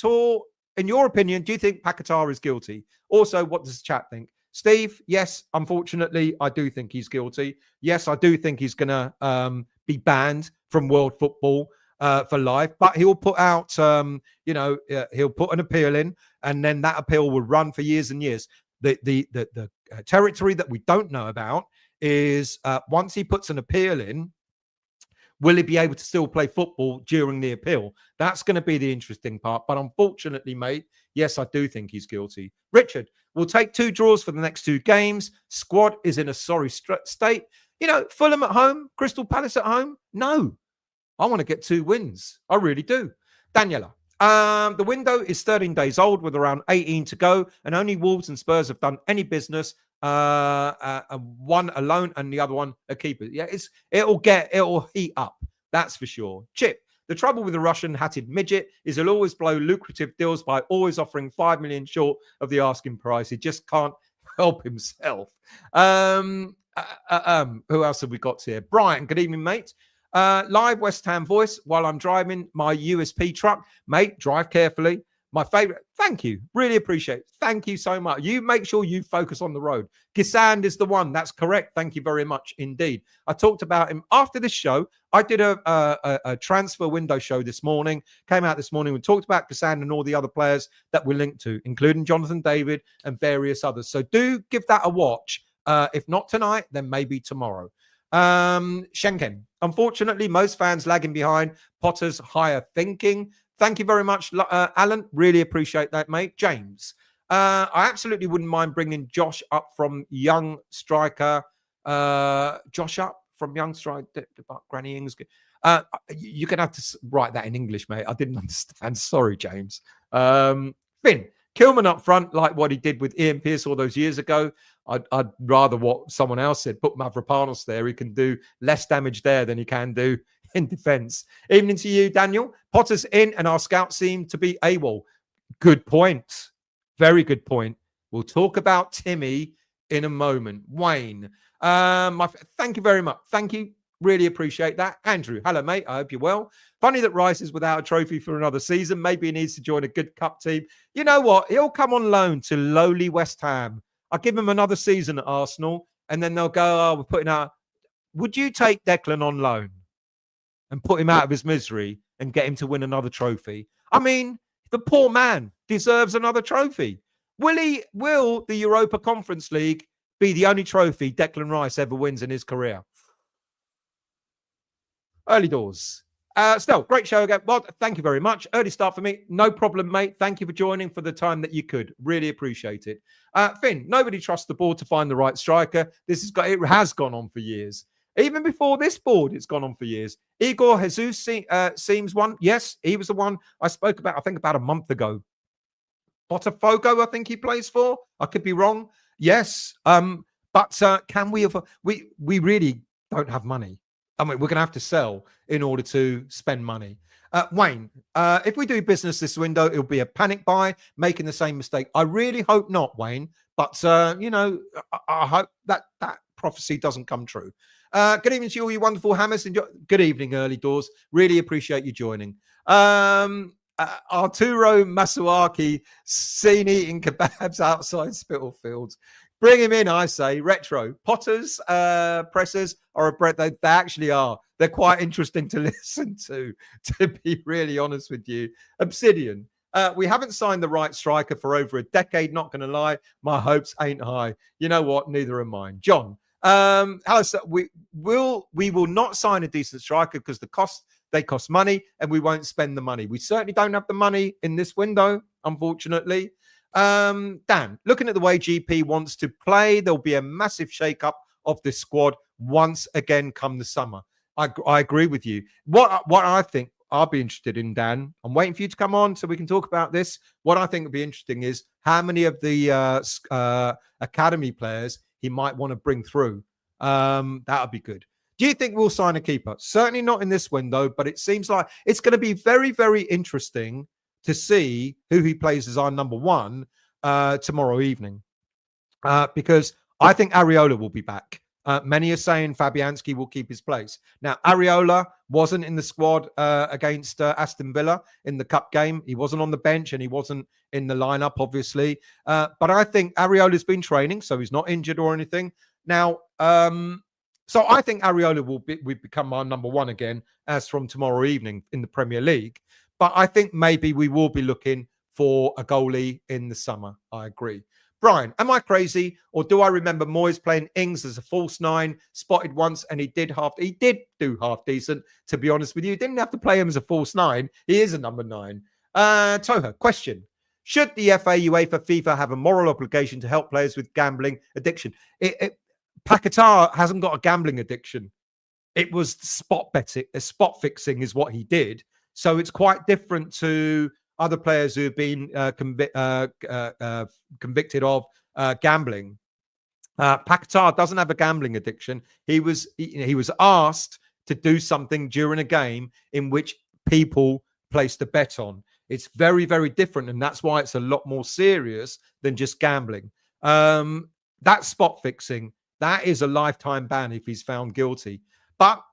your opinion, do you think Paquetá is guilty? Also, what does the chat think? Steve, yes, unfortunately, I do think he's guilty. Yes, I do think he's going to be banned from world football for life, but he'll put out, he'll put an appeal in, and then that appeal will run for years and years. The territory that we don't know about is once he puts an appeal in, will he be able to still play football during the appeal? That's going to be the interesting part. But unfortunately, mate, yes, I do think he's guilty. Richard, we'll take 2 draws for the next 2 games. Squad is in a sorry state. Fulham at home, Crystal Palace at home. No, I want to get 2 wins. I really do. Daniela, the window is 13 days old with around 18 to go, and only Wolves and Spurs have done any business. One alone and the other one a keeper. Yeah, it'll heat up. That's for sure. Chip, the trouble with the Russian hatted midget is he'll always blow lucrative deals by always offering 5 million short of the asking price. He just can't help himself. Who else have we got here? Brian, good evening, mate. Live West Ham voice while I'm driving my USP truck. Mate, drive carefully. My favorite. Thank you. Really appreciate it. Thank you so much. You make sure you focus on the road. Gisand is the one. That's correct. Thank you very much indeed. I talked about him after this show. I did a transfer window show this morning. Came out this morning. We talked about Gisand and all the other players that we're linked to, including Jonathan David and various others. So do give that a watch. If not tonight, then maybe tomorrow. Schenken. Unfortunately, most fans lagging behind Potter's higher thinking. Thank you very much, Alan. Really appreciate that, mate. James, I absolutely wouldn't mind bringing Josh up from young striker. Granny Ings. You're going to have to write that in English, mate. I didn't understand. Sorry, James. Finn, Kilman up front, like what he did with Ian Pearce all those years ago. I'd rather what someone else said. Put Mavropanos there. He can do less damage there than he can do in defense. Evening to you, Daniel. Potter's in and our scouts seem to be AWOL. Good point. Very good point. We'll talk about Timmy in a moment. Wayne, thank you very much. Thank you. Really appreciate that. Andrew, hello, mate. I hope you're well. Funny that Rice is without a trophy for another season. Maybe he needs to join a good cup team. You know what? He'll come on loan to lowly West Ham. I'll give him another season at Arsenal, and then they'll go, we're putting out. Would you take Declan on loan and put him out of his misery and get him to win another trophy. I mean, the poor man deserves another trophy. Will the Europa Conference League be the only trophy Declan Rice ever wins in his career? Early doors. Still, great show again. Well, thank you very much. Early start for me. No problem, mate. Thank you for joining for the time that you could. Really appreciate it. Finn, nobody trusts the board to find the right striker. It has gone on for years. Even before this board, it's gone on for years. Igor Jesus seems one. Yes, he was the one I spoke about, I think, about a month ago. Botafogo, I think he plays for. I could be wrong. Yes. But can we have... We really don't have money. I mean, we're going to have to sell in order to spend money. Wayne, if we do business this window, it'll be a panic buy, making the same mistake. I really hope not, Wayne. But, I hope that prophecy doesn't come true. Good evening to you all, you wonderful hammers. Good evening, early doors. Really appreciate you joining. Arturo Masuaki seen eating kebabs outside Spitalfields. Bring him in, I say. Retro. Potter's pressers are a bread. They actually are. They're quite interesting to listen to be really honest with you. Obsidian. We haven't signed the right striker for over a decade. Not going to lie. My hopes ain't high. You know what? Neither are mine. John. Alistair, we will not sign a decent striker because they cost money and we won't spend the money. We certainly don't have the money in this window, unfortunately. Dan, looking at the way GP wants to play, there'll be a massive shake-up of this squad once again come the summer. I agree with you. What I think I'll be interested in, Dan, I'm waiting for you to come on so we can talk about this. What I think would be interesting is how many of the academy players he might want to bring through. That would be good. Do you think we'll sign a keeper? Certainly not in this window, but it seems like it's going to be very, very interesting to see who he plays as our number one tomorrow evening. Because I think Areola will be back. Many are saying Fabianski will keep his place. Now, Areola wasn't in the squad against Aston Villa in the cup game. He wasn't on the bench and he wasn't in the lineup, obviously. But I think Areola's been training, so he's not injured or anything. Now, so I think Areola will become our number one again as from tomorrow evening in the Premier League. But I think maybe we will be looking for a goalie in the summer. I agree. Brian, am I crazy? Or do I remember Moyes playing Ings as a false nine, spotted once, and he did do half decent, to be honest with you. He didn't have to play him as a false nine. He is a number 9. Toha, question. Should the FA, UEFA, FIFA have a moral obligation to help players with gambling addiction? Paquetá hasn't got a gambling addiction. It was spot betting, spot fixing is what he did. So it's quite different to other players who have been convicted of gambling. Paquetá doesn't have a gambling addiction. He was asked to do something during a game in which people placed a bet on. It's very, very different, and that's why it's a lot more serious than just gambling. That's spot fixing. That is a lifetime ban if he's found guilty. But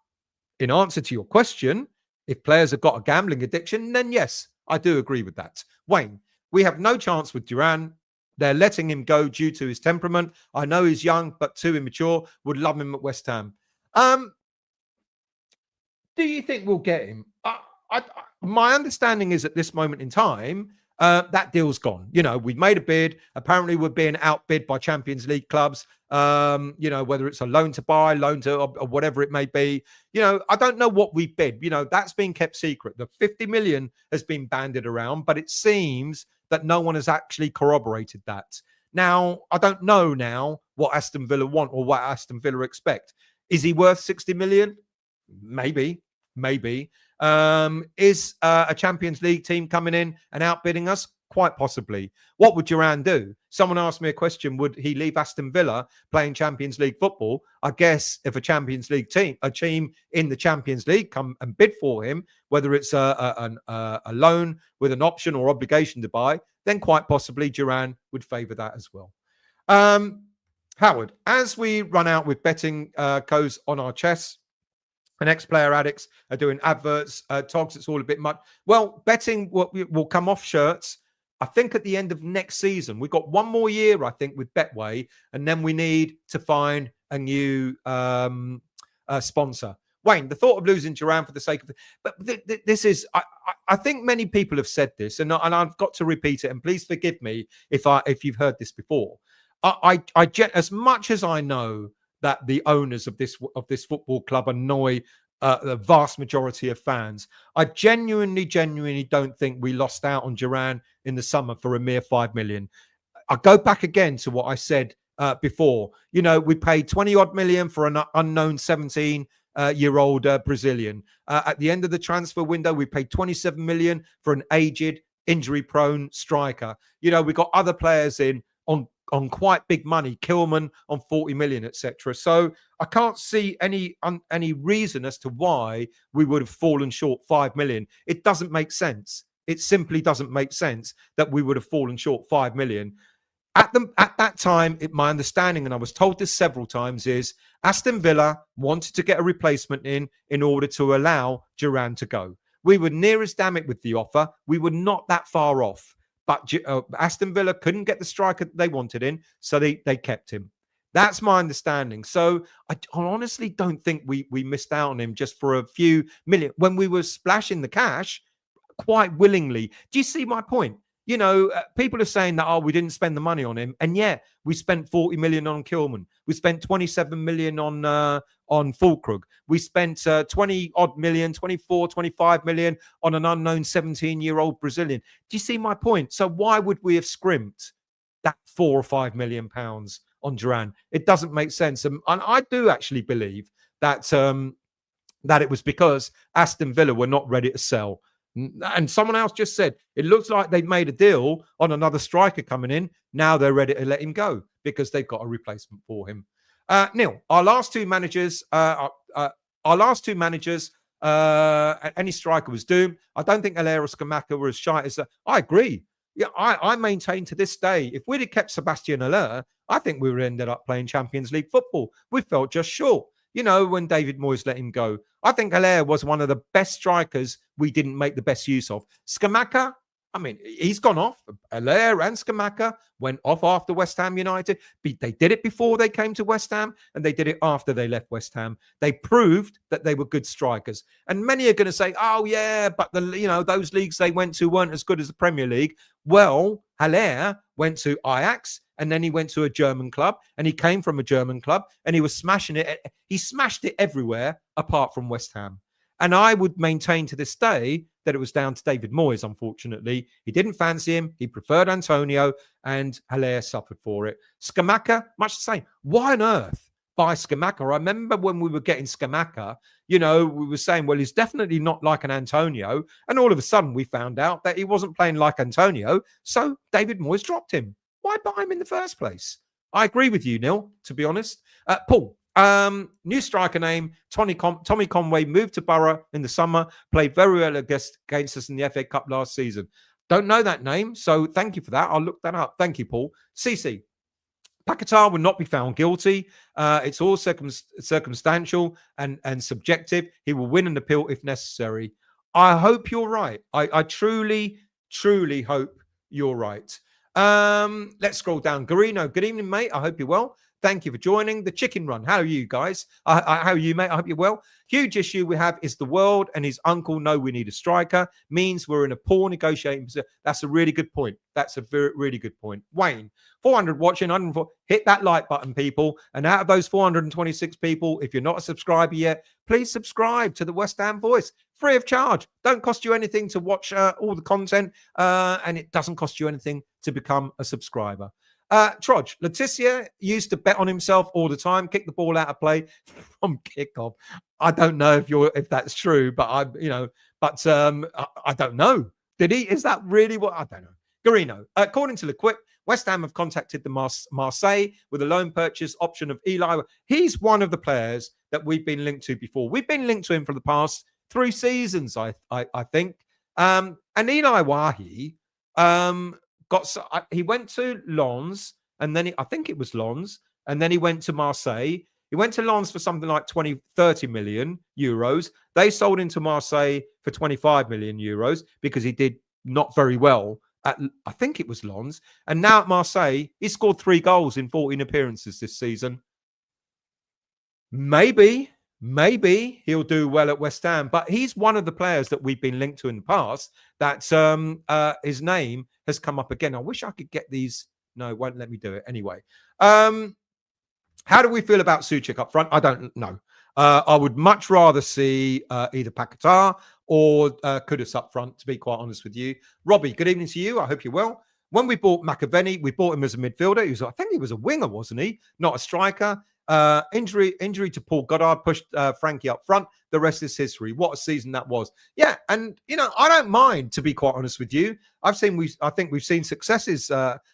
in answer to your question, if players have got a gambling addiction, then yes, I do agree with that. Wayne, we have no chance with Duran. They're letting him go due to his temperament. I know he's young, but too immature. Would love him at West Ham. Do you think we'll get him? My understanding is at this moment in time, that deal's gone. You know, we've made a bid. Apparently, we're being outbid by Champions League clubs. Whether it's a loan to buy, loan to, or whatever it may be. I don't know what we've bid. That's been kept secret. The 50 million has been bandied around, but it seems that no one has actually corroborated that. Now, I don't know now what Aston Villa want or what Aston Villa expect. Is he worth 60 million? Maybe. Is a Champions League team coming in and outbidding us? Quite possibly. What would Duran do? Someone asked me a question, would he leave Aston Villa playing Champions League football? I guess if a Champions League team, a team in the Champions League come and bid for him, whether it's a loan with an option or obligation to buy, then quite possibly Duran would favour that as well. Howard, as we run out with betting codes on our chests, and ex-player addicts are doing adverts, togs, it's all a bit much. Well, betting will come off shirts, I think, at the end of next season. We've got one more year, I think, with Betway, and then we need to find a new sponsor. Wayne, the thought of losing Duran for the sake of, but this is, I think many people have said this, and I've got to repeat it. And please forgive me if you've heard this before. As much as I know that the owners of this football club annoy the vast majority of fans, I genuinely don't think we lost out on Duran in the summer for a mere 5 million. I go back again to what I said before. You know, we paid 20 odd million for an unknown 17-year-old Brazilian. At the end of the transfer window, we paid 27 million for an aged, injury-prone striker. You know, we got other players in on quite big money, Kilman on 40 million, etc. So I can't see any reason as to why we would have fallen short 5 million. It doesn't make sense. It simply doesn't make sense that we would have fallen short 5 million. At that time, my understanding, and I was told this several times, is Aston Villa wanted to get a replacement in order to allow Duran to go. We were near as damn it with the offer. We were not that far off. But Aston Villa couldn't get the striker that they wanted in, so they kept him. That's my understanding. So I honestly don't think we missed out on him just for a few million when we were splashing the cash quite willingly. Do you see my point? You know, people are saying that, oh, we didn't spend the money on him. And yeah, we spent 40 million on Kilman. We spent 27 million on Fulkrug. We spent 20 odd million, 24, 25 million on an unknown 17-year-old Brazilian. Do you see my point? So why would we have scrimped that 4 or 5 million pounds on Duran? It doesn't make sense. And I do actually believe that that it was because Aston Villa were not ready to sell. And someone else just said, it looks like they've made a deal on another striker coming in. Now they're ready to let him go because they've got a replacement for him. Neil, our last two managers, any striker was doomed. I don't think Haller or Scamacca were as shy as I agree. Yeah, I maintain to this day, if we'd have kept Sebastian Haller, I think we would have ended up playing Champions League football. We felt just short. You know, when David Moyes let him go, I think Haller was one of the best strikers we didn't make the best use of. Scamacca, I mean, he's gone off. Haller and Scamacca went off after West Ham United. They did it before they came to West Ham, and they did it after they left West Ham. They proved that they were good strikers. And many are going to say, oh, yeah, but those leagues they went to weren't as good as the Premier League. Well, Haller went to Ajax, and then he went to a German club, and he came from a German club, and he was smashing it. He smashed it everywhere apart from West Ham. And I would maintain to this day that it was down to David Moyes, unfortunately. He didn't fancy him. He preferred Antonio, and Haller suffered for it. Scamacca, much the same. Why on earth buy Scamacca? I remember when we were getting Scamacca, we were saying, well, he's definitely not like an Antonio. And all of a sudden, we found out that he wasn't playing like Antonio. So David Moyes dropped him. Why buy him in the first place? I agree with you, Neil, to be honest. Paul, new striker name, Tommy Conway, moved to Borough in the summer, played very well against us in the FA Cup last season. Don't know that name, so thank you for that. I'll look that up. Thank you, Paul. CC, Paquetá will not be found guilty. It's all circumstantial and subjective. He will win an appeal if necessary. I hope you're right. I truly hope you're right. Let's scroll down. Garino, good evening, mate. I hope you're well. Thank you for joining the Chicken Run. How are you guys? How are you, mate? I hope you're well. Huge issue we have is the world and his uncle know we need a striker. Means we're in a poor negotiating position. That's a really good point. That's a very, really good point. Wayne, 400 watching, 104. Hit that like button, people. And out of those 426 people, if you're not a subscriber yet, please subscribe to the West Ham Voice. Free of charge. Don't cost you anything to watch all the content. And it doesn't cost you anything to become a subscriber. Trodge, Letitia used to bet on himself all the time, kick the ball out of play from kickoff. I don't know if that's true, but I don't know. Did he? Is that really what? I don't know. Garino, according to L'Equipe, West Ham have contacted the Marseille with a loan purchase option of Eli. He's one of the players that we've been linked to before. We've been linked to him for the past 3 seasons, I think. And Eli Wahi, he went to Lens, and then I think it was Lens, and then he went to Marseille. He went to Lens for something like 30 million euros. They sold him to Marseille for 25 million euros because he did not very well at, I think it was Lens. And now at Marseille, he scored 3 goals in 14 appearances this season. Maybe Maybe he'll do well at West Ham, but he's one of the players that we've been linked to in the past that his name has come up again. I wish I could get these. No, it won't let me do it anyway. How do we feel about Souček up front? I don't know. I would much rather see either Paquetá or Kudus up front, to be quite honest with you. Robbie, good evening to you. I hope you're well. When we bought McAvenny, we bought him as a midfielder. I think he was a winger, wasn't he? Not a striker. Injury to Paul Goddard pushed Frankie up front. The rest is history. What a season that was. Yeah, and I don't mind, to be quite honest with you. I think we've seen successes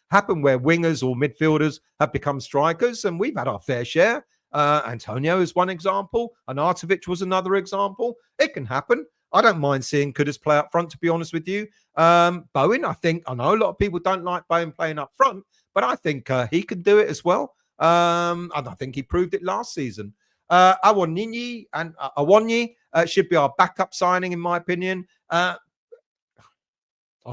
happen where wingers or midfielders have become strikers, and we've had our fair share. Antonio is one example. Arnautovic was another example. It can happen. I don't mind seeing Kudus play up front, to be honest with you. Bowen, I know a lot of people don't like Bowen playing up front, but I think he can do it as well. And I think he proved it last season. Awoniyi should be our backup signing, in my opinion. I'll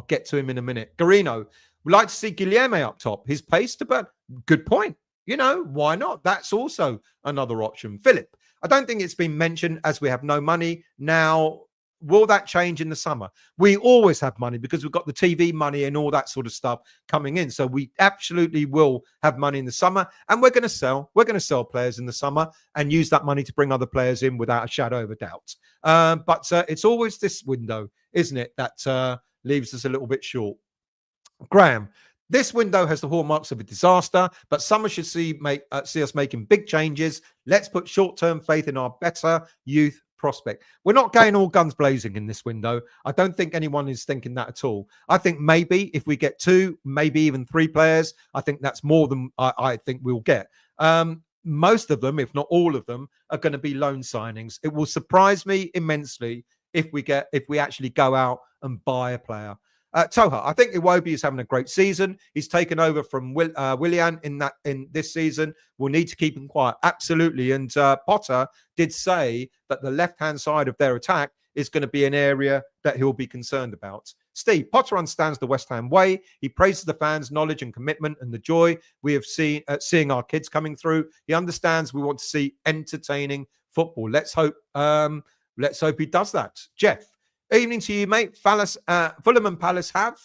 get to him in a minute. Garino, we'd like to see Guilherme up top. His pace to burn. Good point. Why not? That's also another option. Philip, I don't think it's been mentioned as we have no money now. Will that change in the summer? We always have money because we've got the TV money and all that sort of stuff coming in. So we absolutely will have money in the summer, and we're going to sell. We're going to sell players in the summer and use that money to bring other players in without a shadow of a doubt. But it's always this window, isn't it, that leaves us a little bit short. Graham, this window has the hallmarks of a disaster, but summer should see us making big changes. Let's put short-term faith in our better youth prospect. We're not going all guns blazing in this window. I don't think anyone is thinking that at all. I think maybe if we get 2, maybe even 3 players, I think that's more than I think we'll get. Most of them, if not all of them, are going to be loan signings. It will surprise me immensely if we actually go out and buy a player. Toha, I think Iwobi is having a great season. He's taken over from Willian in this season. We'll need to keep him quiet. Absolutely. And Potter did say that the left-hand side of their attack is going to be an area that he'll be concerned about. Steve, Potter understands the West Ham way. He praises the fans' knowledge and commitment and the joy we have seen seeing our kids coming through. He understands we want to see entertaining football. Let's hope he does that. Jeff, evening to you, mate. Fulham and Palace have.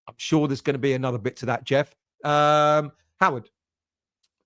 I'm sure there's going to be another bit to that, Jeff. Howard,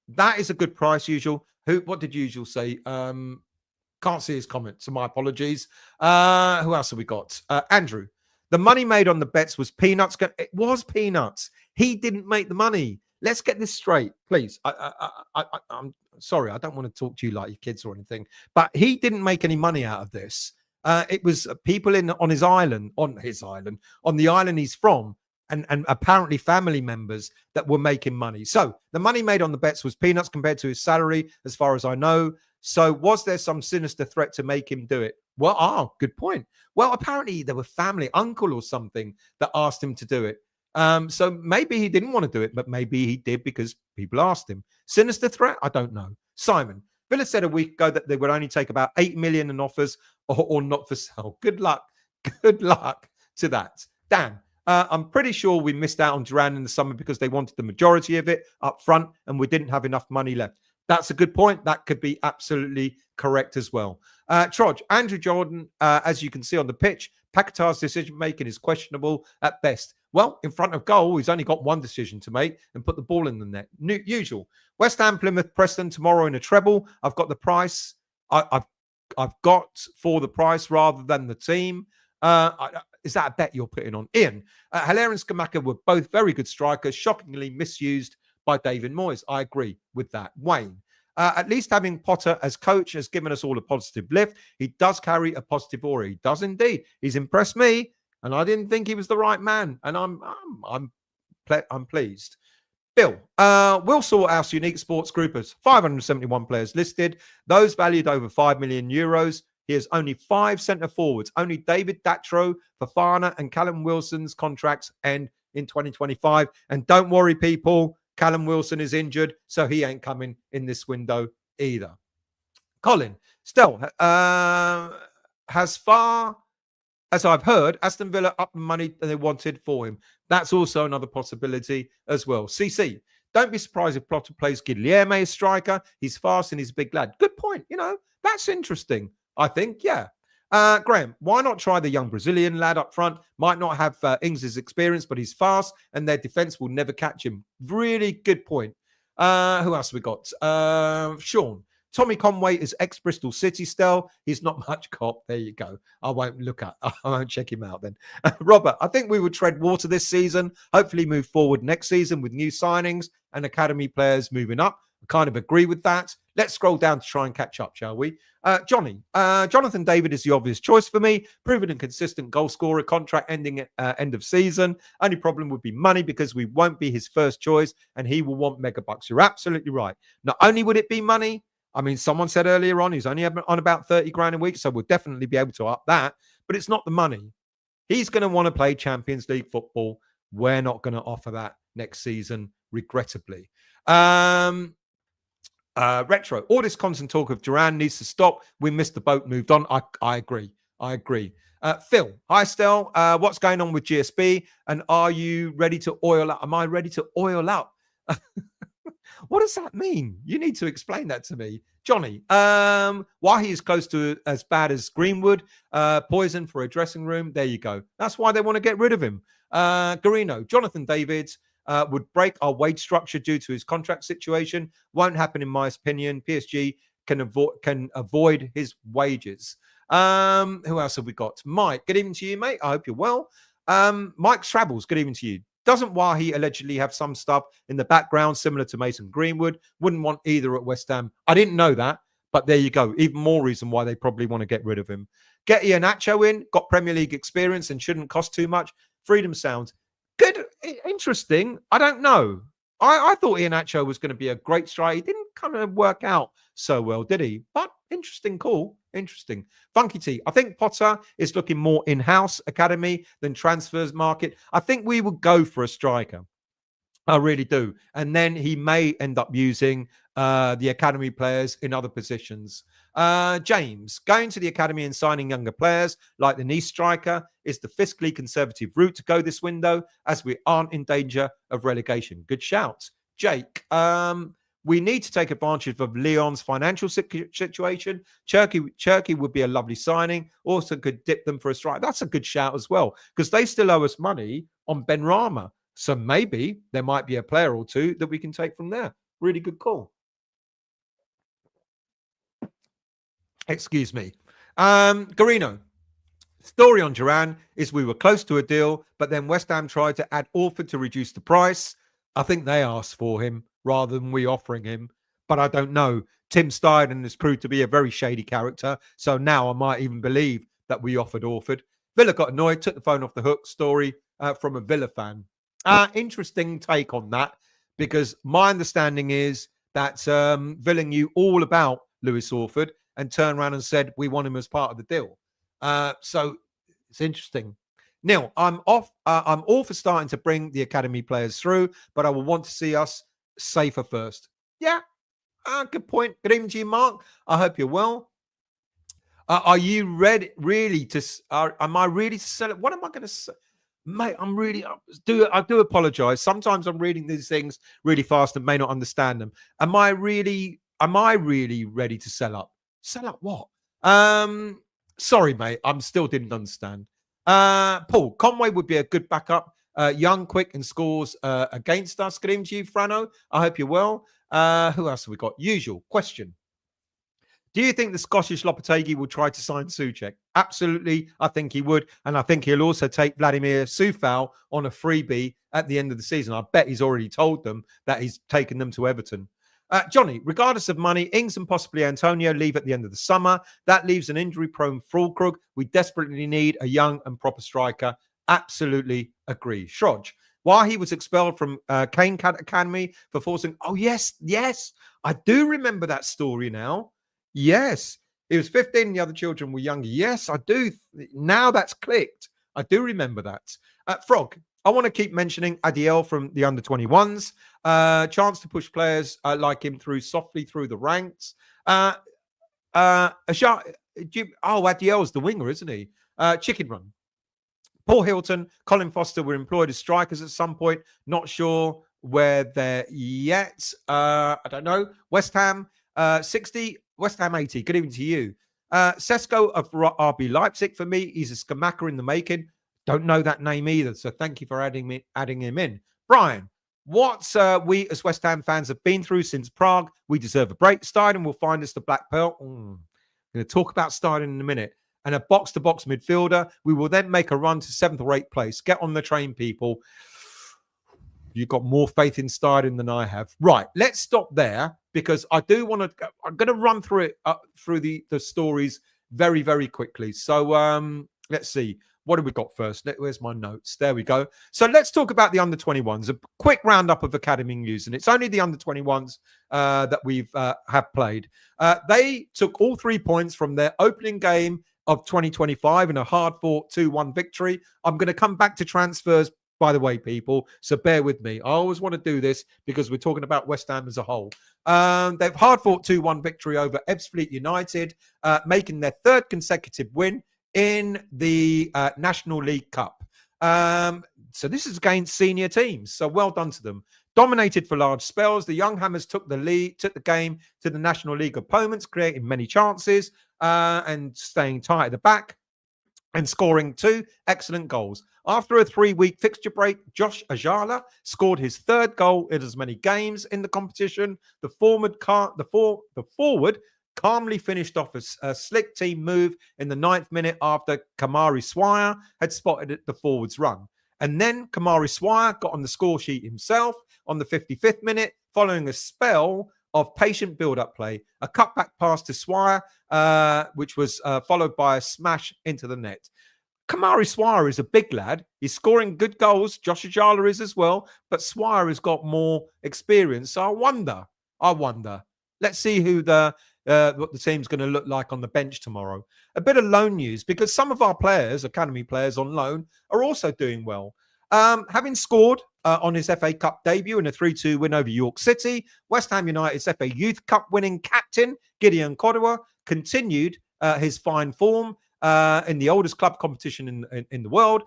that is a good price, usual. What did usual say? Can't see his comment, so my apologies. Who else have we got? Andrew, the money made on the bets was peanuts. It was peanuts. He didn't make the money. Let's get this straight, please. I'm sorry, I don't want to talk to you like your kids or anything, but he didn't make any money out of this. It was people on the island he's from, and apparently family members that were making money. So the money made on the bets was peanuts compared to his salary, as far as I know. So was there some sinister threat to make him do it? Well, good point. Well, apparently there were family, uncle or something that asked him to do it. So maybe he didn't want to do it, but maybe he did because people asked him. Sinister threat? I don't know. Simon, Villa said a week ago that they would only take about 8 million in offers or not for sale. Good luck. Good luck to that. Dan, I'm pretty sure we missed out on Duran in the summer because they wanted the majority of it up front and we didn't have enough money left. That's a good point. That could be absolutely correct as well. Troj, Andrew Jordan, as you can see on the pitch, Paquetá's decision-making is questionable at best. Well, in front of goal, he's only got one decision to make and put the ball in the net. Usual. West Ham, Plymouth, Preston tomorrow in a treble. I've got the price. I've got for the price rather than the team. Is that a bet you're putting on? Ian, Haller and Scamacca were both very good strikers, shockingly misused by David Moyes. I agree with that. Wayne, at least having Potter as coach has given us all a positive lift. He does carry a positive aura. He does indeed. He's impressed me, and I didn't think he was the right man, and I'm pleased. Bill, we'll sort out unique sports groupers. 571 players listed. Those valued over 5 million euros. He has only 5 centre forwards. Only David Datro, Fofana, and Callum Wilson's contracts end in 2025. And don't worry, people, Callum Wilson is injured, so he ain't coming in this window either. Colin, still, as far as I've heard, Aston Villa up the money they wanted for him. That's also another possibility as well. CC, Don't be surprised if Potter plays Guilherme as striker. He's fast and he's a big lad. Good point. That's interesting, I think. Yeah. Graham, why not try the young Brazilian lad up front? Might not have Ings' experience, but he's fast and their defense will never catch him. Really good point. Who else have we got? Sean. Tommy Conway is ex-Bristol City still. He's not much cop. There you go. I won't check him out then. Robert, I think we will tread water this season. Hopefully move forward next season with new signings and academy players moving up. I kind of agree with that. Let's scroll down to try and catch up, shall we? Johnny, Jonathan David is the obvious choice for me. Proven and consistent goal scorer, contract ending at end of season. Only problem would be money because we won't be his first choice and he will want mega bucks. You're absolutely right. Not only would it be money, I mean, someone said earlier on he's only on about 30 grand a week, so we'll definitely be able to up that. But it's not the money. He's going to want to play Champions League football. We're not going to offer that next season, regrettably. Retro, all this constant talk of Duran needs to stop. We missed the boat, moved on. I agree. Phil, hi, Stel. What's going on with GSB? And are you ready to oil up? Am I ready to oil up? What does that mean? You need to explain that to me. Johnny, why he is close to as bad as Greenwood, poison for a dressing room. There you go. That's why they want to get rid of him. Garino, Jonathan Davids would break our wage structure due to his contract situation. Won't happen in my opinion. PSG can avoid his wages. Who else have we got? Mike, good evening to you, mate. I hope you're well. Mike Travels, good evening to you. Doesn't Wahi allegedly have some stuff in the background similar to Mason Greenwood? Wouldn't want either at West Ham. I didn't know that, but there you go. Even more reason why they probably want to get rid of him. Get Iheanacho in, got Premier League experience and shouldn't cost too much. Freedom sounds good, interesting. I don't know. I thought Iheanacho was going to be a great striker. He didn't kind of work out so well, did he? But interesting call. Interesting. Funky T, I think Potter is looking more in-house academy than transfers market. I think we would go for a striker. I really do. And then he may end up using the academy players in other positions. James, going to the academy and signing younger players like the Nice striker is the fiscally conservative route to go this window as we aren't in danger of relegation. Good shout. Jake, we need to take advantage of Lyon's financial situation. Cherky would be a lovely signing. Also could dip them for a strike. That's a good shout as well because they still owe us money on Benrahma. So maybe there might be a player or two that we can take from there. Really good call. Excuse me. Garino, story on Duran is we were close to a deal, but then West Ham tried to add Orford to reduce the price. I think they asked for him rather than we offering him. But I don't know. Tim Steidten has proved to be a very shady character. So now I might even believe that we offered Orford. Villa got annoyed, took the phone off the hook. Story from a Villa fan. Interesting take on that, because my understanding is that Villa knew all about Lewis Orford and turned around and said, we want him as part of the deal. So it's interesting. Neil, I'm all for starting to bring the academy players through, but I will want to see us safer first. Yeah, good point. Good evening to you, Mark. I hope you're well. Are you ready? Really to? Am I ready to sell it? What am I going to say, mate? I do apologize. Sometimes I'm reading these things really fast and may not understand them. Am I really ready to sell up? Sell up what? Sorry, mate. I'm still didn't understand. Paul, Conway would be a good backup. Young, quick, and scores against us. Good evening to you, Frano. I hope you're well. Who else have we got? Usual question. Do you think the Scottish Lopetegui will try to sign Souček? Absolutely, I think he would. And I think he'll also take Vladimir Coufal on a freebie at the end of the season. I bet he's already told them that he's taken them to Everton. Johnny, regardless of money, Ings and possibly Antonio leave at the end of the summer. That leaves an injury-prone Fulkrug. We desperately need a young and proper striker. Absolutely agree. Shroj, while he was expelled from Kane Academy for forcing... Oh, yes. I do remember that story now. Yes. He was 15 and the other children were younger. Yes, I do. Now that's clicked. I do remember that. Frog, I want to keep mentioning Adiel from the under-21s. Chance to push players like him softly through the ranks. Adiel's the winger, isn't he? Chicken Run. Paul Hilton, Colin Foster were employed as strikers at some point. Not sure where they're yet. I don't know. West Ham 60, West Ham 80. Good evening to you. Sesko of RB Leipzig for me. He's a Skamaka in the making. Don't know that name either. So thank you for adding him in. Brian, what we as West Ham fans have been through since Prague, we deserve a break. Steidten will find us the black pearl. I'm going to talk about Steidten in a minute. And a box-to-box midfielder. We will then make a run to 7th or 8th place. Get on the train, people. You've got more faith in Steidten than I have. Right, let's stop there because I do want to. I'm going to run through it through the stories very, very quickly. So let's see. What have we got first? Where's my notes? There we go. So let's talk about the under-21s. A quick roundup of academy news, and it's only the under-21s that we've have played. They took all 3 points from their opening game of 2025 in a hard-fought 2-1 victory. I'm going to come back to transfers, by the way, people, so bear with me. I always want to do this because we're talking about West Ham as a whole. They've hard-fought 2-1 victory over Ebbsfleet United, making their 3rd consecutive win in the National League Cup. So this is against senior teams. So well done to them. Dominated for large spells. The Young Hammers took the game to the National League opponents, creating many chances and staying tight at the back and scoring 2 excellent goals. After a 3-week fixture break, Josh Ajala scored his 3rd goal in as many games in the competition. The forward calmly finished off a slick team move in the 9th minute after Kamari Swire had spotted the forwards run. And then Kamari Swire got on the score sheet himself on the 55th minute, following a spell of patient build-up play. A cutback pass to Swire, which was followed by a smash into the net. Kamari Swire is a big lad. He's scoring good goals. Josh Ajala is as well. But Swire has got more experience. So I wonder. Let's see who what the team's going to look like on the bench tomorrow. A bit of loan news, because some of our players, academy players on loan, are also doing well. Having scored on his FA Cup debut in a 3-2 win over York City, West Ham United's FA Youth Cup winning captain, Gideon Kodua, continued his fine form in the oldest club competition in the world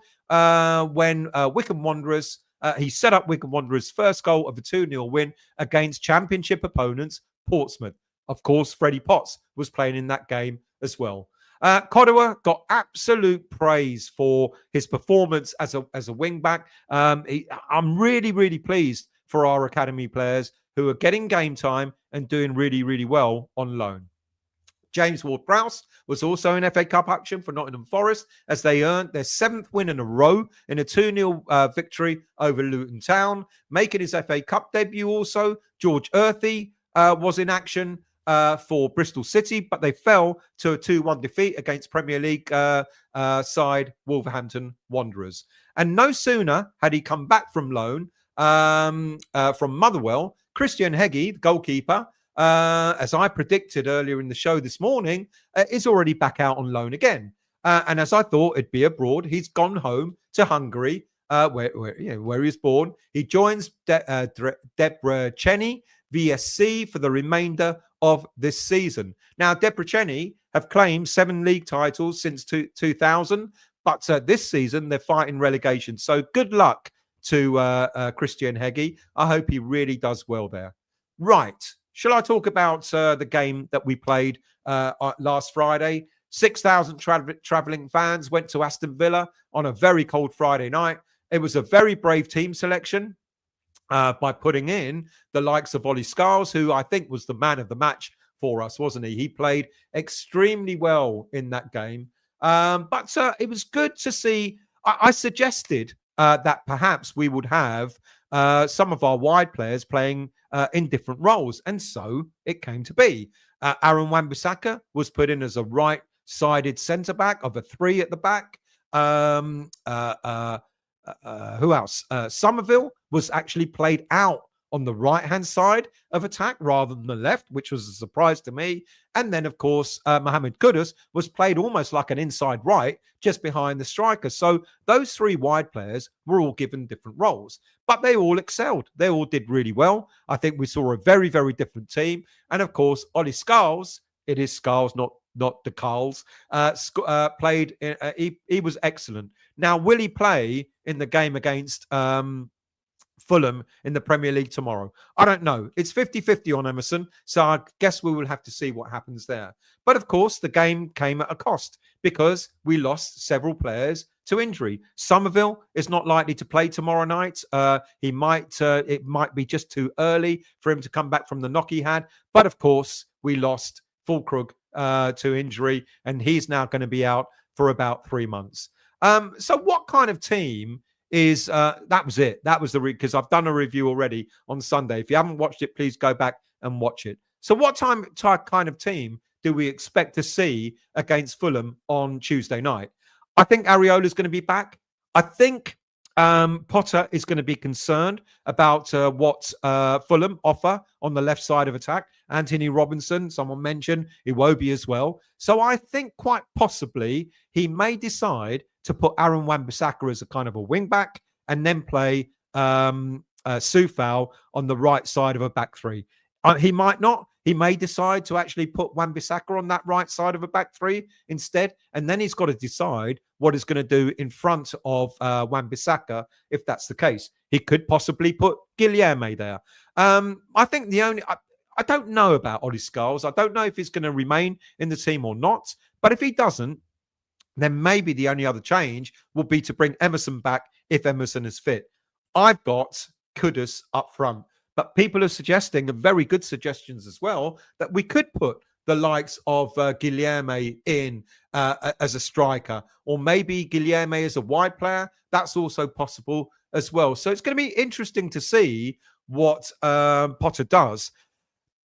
when Wycombe Wanderers, he set up Wycombe Wanderers' first goal of a 2-0 win against championship opponents Portsmouth. Of course, Freddie Potts was playing in that game as well. Kodua got absolute praise for his performance as a wing-back. I'm really, really pleased for our academy players who are getting game time and doing really, really well on loan. James Ward-Prowse was also in FA Cup action for Nottingham Forest as they earned their 7th win in a row in a 2-0 victory over Luton Town. Making his FA Cup debut also, George Earthy was in action for Bristol City, but they fell to a 2-1 defeat against Premier League side Wolverhampton Wanderers. And no sooner had he come back from loan from Motherwell, Christian Heggie, the goalkeeper, as I predicted earlier in the show this morning, is already back out on loan again. And as I thought it'd be abroad, he's gone home to Hungary, where he was born. He joins Debreceni VSC for the remainder of this season. Now, Debreceni have claimed 7 league titles since 2000, but this season they're fighting relegation. So good luck to Christian Heggie. I hope he really does well there. Right. Shall I talk about the game that we played last Friday? 6,000 travelling fans went to Aston Villa on a very cold Friday night. It was a very brave team selection by putting in the likes of Ollie Scarles, who I think was the man of the match for us, wasn't he? He played extremely well in that game. But it was good to see. I suggested that perhaps we would have some of our wide players playing in different roles. And so it came to be. Aaron Wan-Bissaka was put in as a right-sided centre-back of a 3 at the back. Who else? Somerville was actually played out on the right-hand side of attack rather than the left, which was a surprise to me. And then, of course, Mohamed Kudus was played almost like an inside right, just behind the striker. So those 3 wide players were all given different roles, but they all excelled. They all did really well. I think we saw a very, very different team. And, of course, Ollie Scarles, it is Scarles, not the Carls, played. He was excellent. Now, will he play in the game against Fulham in the Premier League tomorrow? I don't know. It's 50-50 on Emerson, so I guess we will have to see what happens there. But of course, the game came at a cost because we lost several players to injury. Somerville is not likely to play tomorrow night. It might be just too early for him to come back from the knock he had. But of course, we lost Fulkrug to injury, and he's now going to be out for about 3 months. So what kind of team is that was it. That was because I've done a review already on Sunday. If you haven't watched it, please go back and watch it. So what kind of team do we expect to see against Fulham on Tuesday night? I think Areola's going to be back. I think Potter is going to be concerned about what Fulham offer on the left side of attack. Anthony Robinson, someone mentioned, Iwobi as well. So I think quite possibly he may decide to put Aaron Wan-Bissaka as a kind of a wing back and then play Soufal on the right side of a back three. He might not. He may decide to actually put Wan-Bissaka on that right side of a back three instead. And then he's got to decide what he's going to do in front of Wan-Bissaka if that's the case. He could possibly put Guilherme there. I think I don't know about Ollie Scholes. I don't know if he's going to remain in the team or not. But if he doesn't, then maybe the only other change will be to bring Emerson back if Emerson is fit. I've got Kudus up front. But people are suggesting, and very good suggestions as well, that we could put the likes of Guilherme in as a striker, or maybe Guilherme as a wide player. That's also possible as well. So it's going to be interesting to see what Potter does.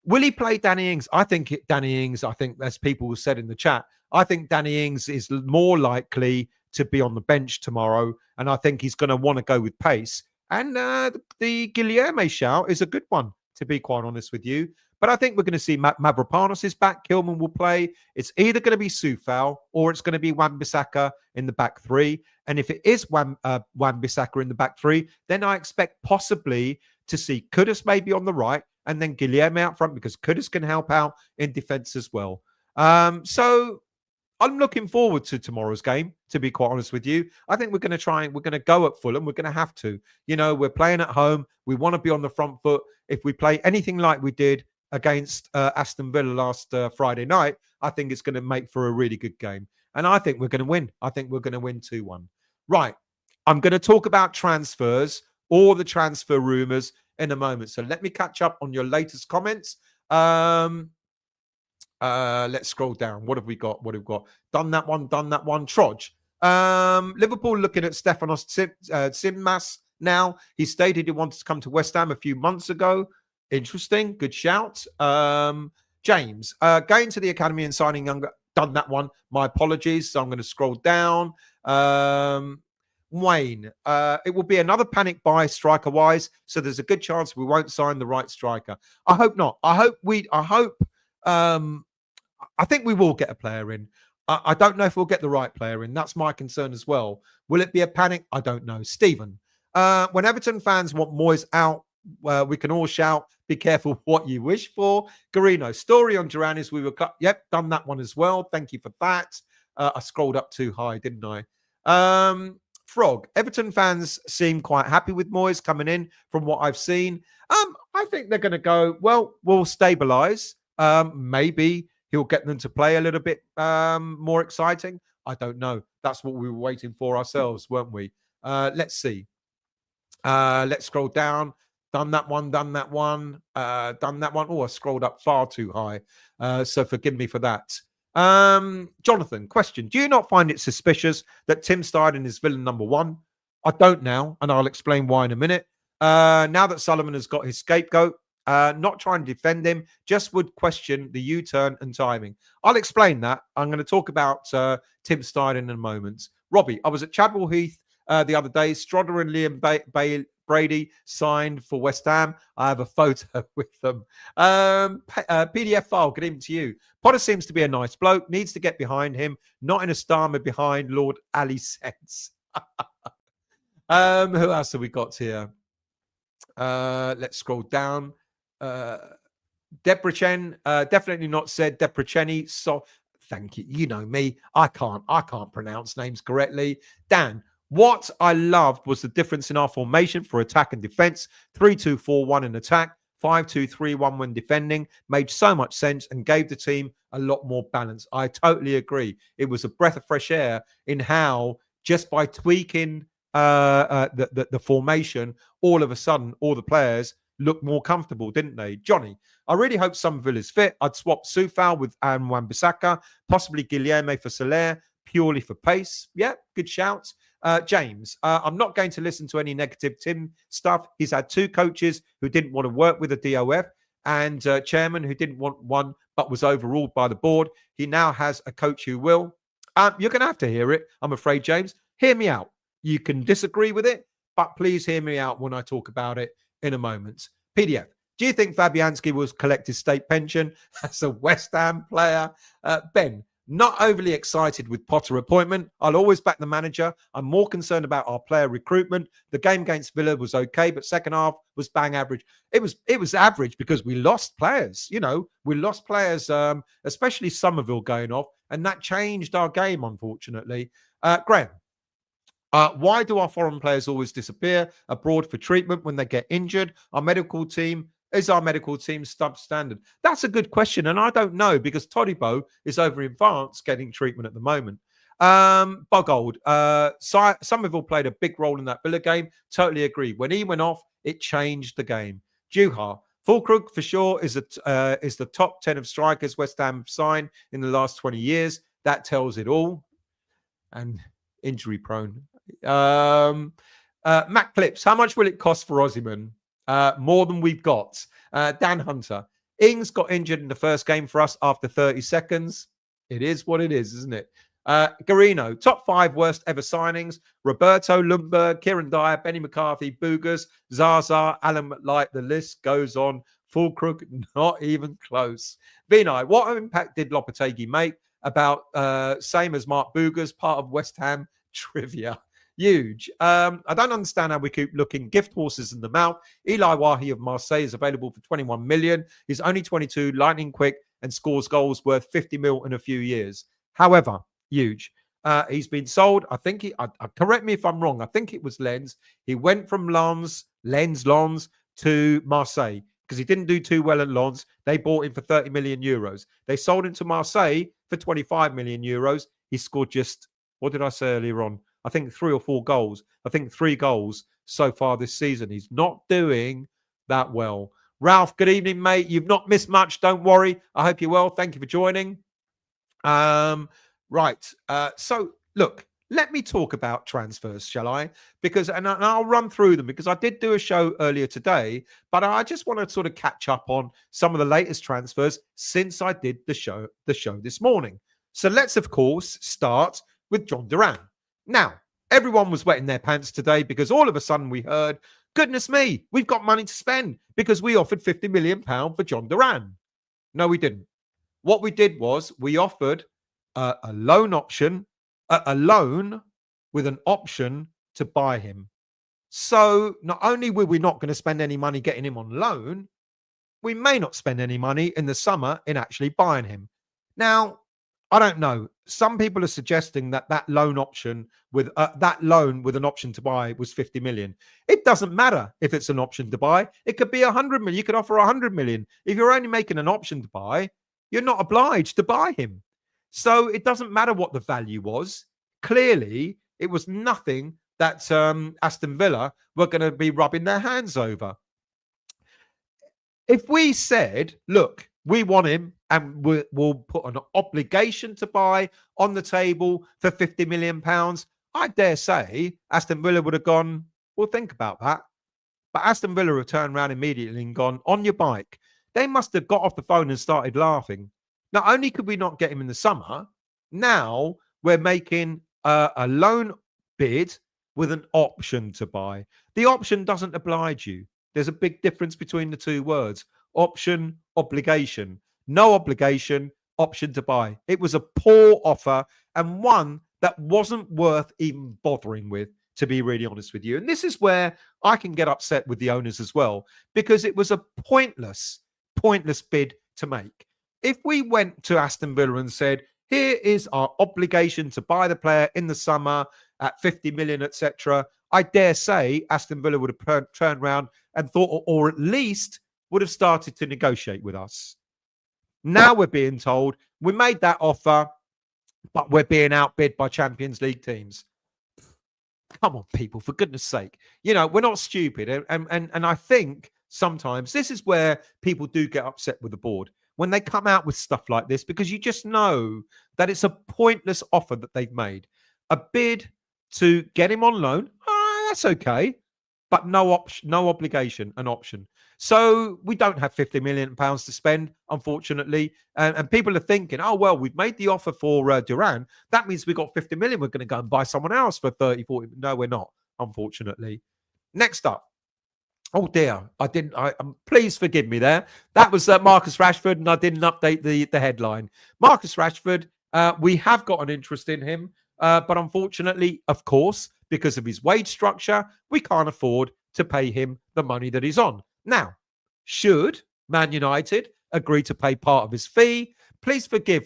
Will he play Danny Ings? I think Danny Ings, as people said in the chat, I think Danny Ings is more likely to be on the bench tomorrow. And I think he's going to want to go with pace. And the Guilherme shout is a good one, to be quite honest with you. But I think we're going to see Mavropanos is back. Kilman will play. It's either going to be Soufal or it's going to be Wan-Bissaka in the back three. And if it is Wan-Bissaka in the back three, then I expect possibly to see Kudus maybe on the right and then Guilherme out front, because Kudus can help out in defence as well. So I'm looking forward to tomorrow's game, to be quite honest with you. I think we're going to go at Fulham. We're going to have to. We're playing at home. We want to be on the front foot. If we play anything like we did against Aston Villa last Friday night, I think it's going to make for a really good game. And I think we're going to win. I think we're going to win 2-1. Right. I'm going to talk about transfers or the transfer rumours in a moment. So let me catch up on your latest comments. Let's scroll down. What have we got? Done that one. Troj. Liverpool looking at Stefanos Tsimas now. He stated he wanted to come to West Ham a few months ago. Interesting. Good shout. James, going to the academy and signing younger. Done that one. My apologies. So I'm going to scroll down. Wayne, it will be another panic buy striker-wise. So there's a good chance we won't sign the right striker. I hope not. I think we will get a player in. I don't know if we'll get the right player in. That's my concern as well. Will it be a panic? I don't know. Stephen, when Everton fans want Moyes out, we can all shout, be careful what you wish for. Garino, story on Duran is we were cut. Yep, done that one as well. Thank you for that. I scrolled up too high, didn't I? Frog, Everton fans seem quite happy with Moyes coming in from what I've seen. I think they're going to go, well, we'll stabilise. Maybe he'll get them to play a little bit more exciting. I don't know. That's what we were waiting for ourselves, weren't we? Let's see. Let's scroll down. Done that one. Oh, I scrolled up far too high. So forgive me for that. Jonathan, question. Do you not find it suspicious that Tim Steidten is villain number one? I don't now, and I'll explain why in a minute. Now that Sullivan has got his scapegoat, not trying to defend him, just would question the U-turn and timing. I'll explain that. I'm going to talk about Tim Steidten in a moment. Robbie, I was at Chadwell Heath the other day. Strodder and Liam Brady signed for West Ham. I have a photo with them. PDF file, get him to you. Potter seems to be a nice bloke. Needs to get behind him. Not in a Starmer behind Lord Ali sense. Who else have we got here? Let's scroll down. Debrecen, definitely not said Debreceni. So thank you. You know me. I can't pronounce names correctly. Dan, What I loved was the difference in our formation for attack and defense. 3-2-4-1 in attack, 5-2-3-1 when defending. Made so much sense and gave the team a lot more balance. I totally agree. It was a breath of fresh air in how just by tweaking the formation, all of a sudden, all the players looked more comfortable, didn't they? Johnny, I really hope Somerville is fit. I'd swap Soufal with Wan-Bissaka, possibly Guilherme for Soler, purely for pace. Yeah, good shouts. James, I'm not going to listen to any negative Tim stuff. He's had 2 coaches who didn't want to work with a DOF and chairman who didn't want one but was overruled by the board. He now has a coach who will. You're going to have to hear it, I'm afraid, James. Hear me out. You can disagree with it, but please hear me out when I talk about it in a moment. PDF, do you think Fabianski will collect his state pension as a West Ham player? Ben, not overly excited with Potter appointment. I'll always back the manager. I'm more concerned about our player recruitment. The game against Villa was okay, but second half was bang average. It was average because we lost players. We lost players, especially Somerville going off, and that changed our game, unfortunately. Graham, why do our foreign players always disappear abroad for treatment when they get injured? Is our medical team substandard? That's a good question, and I don't know because Todibo is over in France getting treatment at the moment. Bogold, Somerville played a big role in that Villa game. Totally agree. When he went off, it changed the game. Juha, Fulkrug for sure is the top 10 of strikers West Ham have signed in the last 20 years. That tells it all. And injury prone. Matt Clips, how much will it cost for Osimhen? More than we've got. Dan Hunter, Ings got injured in the first game for us after 30 seconds. It is what it is, isn't it? Garino, top 5 worst ever signings. Roberto, Lundberg, Kieran Dyer, Benny McCarthy, Boogers, Zaza, Alan McLight. The list goes on. Fulkrug, not even close. Vinay, what impact did Lopetegui make? About same as Mark Boogers, part of West Ham trivia. Huge. I don't understand how we keep looking gift horses in the mouth. Eli Wahi of Marseille is available for 21 million. He's only 22, lightning quick, and scores goals worth 50 mil in a few years. However, huge. He's been sold. I think correct me if I'm wrong. I think it was Lens. He went from Lens to Marseille because he didn't do too well at Lens. They bought him for 30 million euros. They sold him to Marseille for 25 million euros. He scored just, what did I say earlier on? I think 3 or 4 goals. I think 3 goals so far this season. He's not doing that well. Ralph, good evening, mate. You've not missed much. Don't worry. I hope you're well. Thank you for joining. Right. So, look, let me talk about transfers, shall I? And I'll run through them because I did do a show earlier today, but I just want to sort of catch up on some of the latest transfers since I did the show this morning. So let's, of course, start with Jhon Duran. Now, everyone was wetting their pants today because all of a sudden we heard, goodness me, we've got money to spend because we offered £50 million for Jhon Duran. No, we didn't. What we did was we offered a loan option, a loan with an option to buy him. So not only were we not going to spend any money getting him on loan, we may not spend any money in the summer in actually buying him. Now, I don't know. Some people are suggesting that loan option with an option to buy was 50 million. It doesn't matter if it's an option to buy. It could be 100 million. You could offer 100 million. If you're only making an option to buy, you're not obliged to buy him. So it doesn't matter what the value was. Clearly, it was nothing that Aston Villa were going to be rubbing their hands over. If we said, look, we want him and we'll put an obligation to buy on the table for £50 million, I dare say Aston Villa would have gone, we'll think about that. But Aston Villa have turned around immediately and gone, on your bike. They must have got off the phone and started laughing. Not only could we not get him in the summer, now we're making a loan bid with an option to buy. The option doesn't oblige you. There's a big difference between the two words. Option, obligation. No obligation, option to buy. It was a poor offer and one that wasn't worth even bothering with, to be really honest with you. And this is where I can get upset with the owners as well, because it was a pointless bid to make. If we went to Aston Villa and said, Here is our obligation to buy the player in the summer at 50 million, etc. I dare say Aston Villa would have turned around and thought, or at least would have started to negotiate with us. Now we're being told we made that offer, but we're being outbid by Champions League teams. Come on, people, for goodness sake. You know, we're not stupid. And I think sometimes this is where people do get upset with the board when they come out with stuff like this, because you just know that it's a pointless offer that they've made. A bid to get him on loan, that's okay, but no option, no obligation, an option. So we don't have £50 million to spend, unfortunately. And people are thinking, oh, well, we've made the offer for Duran. That means we've got 50 million. We're going to go and buy someone else for 30, 40. No, we're not, unfortunately. Next up. Oh, dear. Please forgive me there. That was Marcus Rashford, and I didn't update the headline. Marcus Rashford, we have got an interest in him. But unfortunately, of course, because of his wage structure, we can't afford to pay him the money that he's on. Now, should Man United agree to pay part of his fee, please forget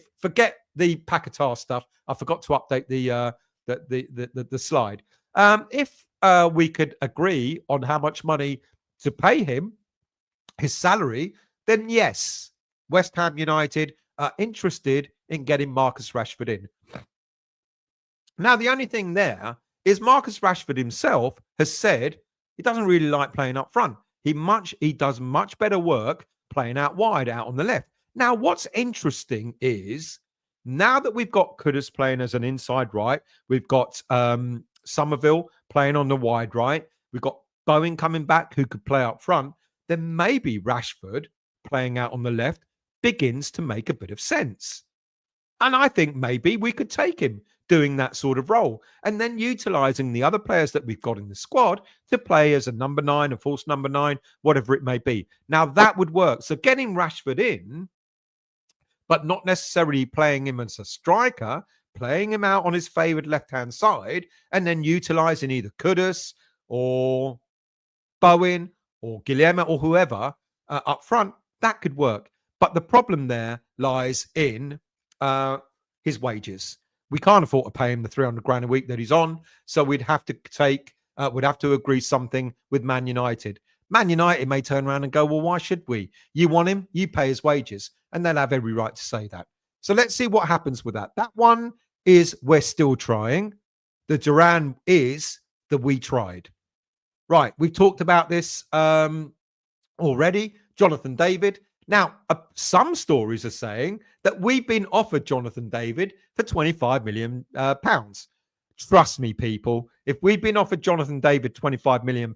the Paquetá stuff. I forgot to update the slide. If we could agree on how much money to pay him, his salary, then yes, West Ham United are interested in getting Marcus Rashford in. Now, the only thing there is Marcus Rashford himself has said he doesn't really like playing up front. He does much better work playing out wide, out on the left. Now, what's interesting is now that we've got Kudus playing as an inside right, we've got Somerville playing on the wide right, we've got Bowen coming back who could play up front, then maybe Rashford playing out on the left begins to make a bit of sense. And I think maybe we could take him doing that sort of role and then utilizing the other players that we've got in the squad to play as a number 9, a false number 9, whatever it may be. Now that would work. So getting Rashford in, but not necessarily playing him as a striker, playing him out on his favoured left-hand side and then utilizing either Kudus or Bowen or Guilherme or whoever up front, that could work. But the problem there lies in his wages. We can't afford to pay him the 300 grand a week that he's on. So we'd have to agree something with Man United. Man United may turn around and go, well, why should we? You want him, you pay his wages. And they'll have every right to say that. So let's see what happens with that. That one is we're still trying. The Duran is the we tried. Right. We've talked about this already. Jonathan David. Now, some stories are saying that we've been offered Jonathan David for £25 million. Trust me, people, if we've been offered Jonathan David £25 million,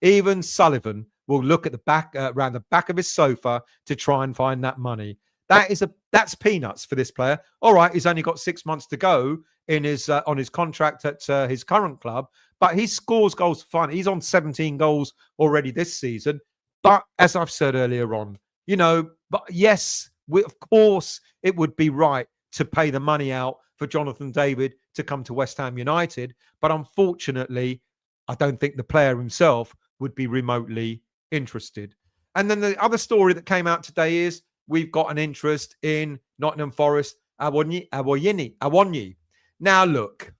even Sullivan will look at the back, around the back of his sofa to try and find that money. That's peanuts for this player. All right, he's only got 6 months to go in his on his contract at his current club, but he scores goals for fun. He's on 17 goals already this season. But as I've said earlier on, you know, but yes, of course, it would be right to pay the money out for Jonathan David to come to West Ham United. But unfortunately, I don't think the player himself would be remotely interested. And then the other story that came out today is we've got an interest in Nottingham Forest, Awoniyi. Now, look,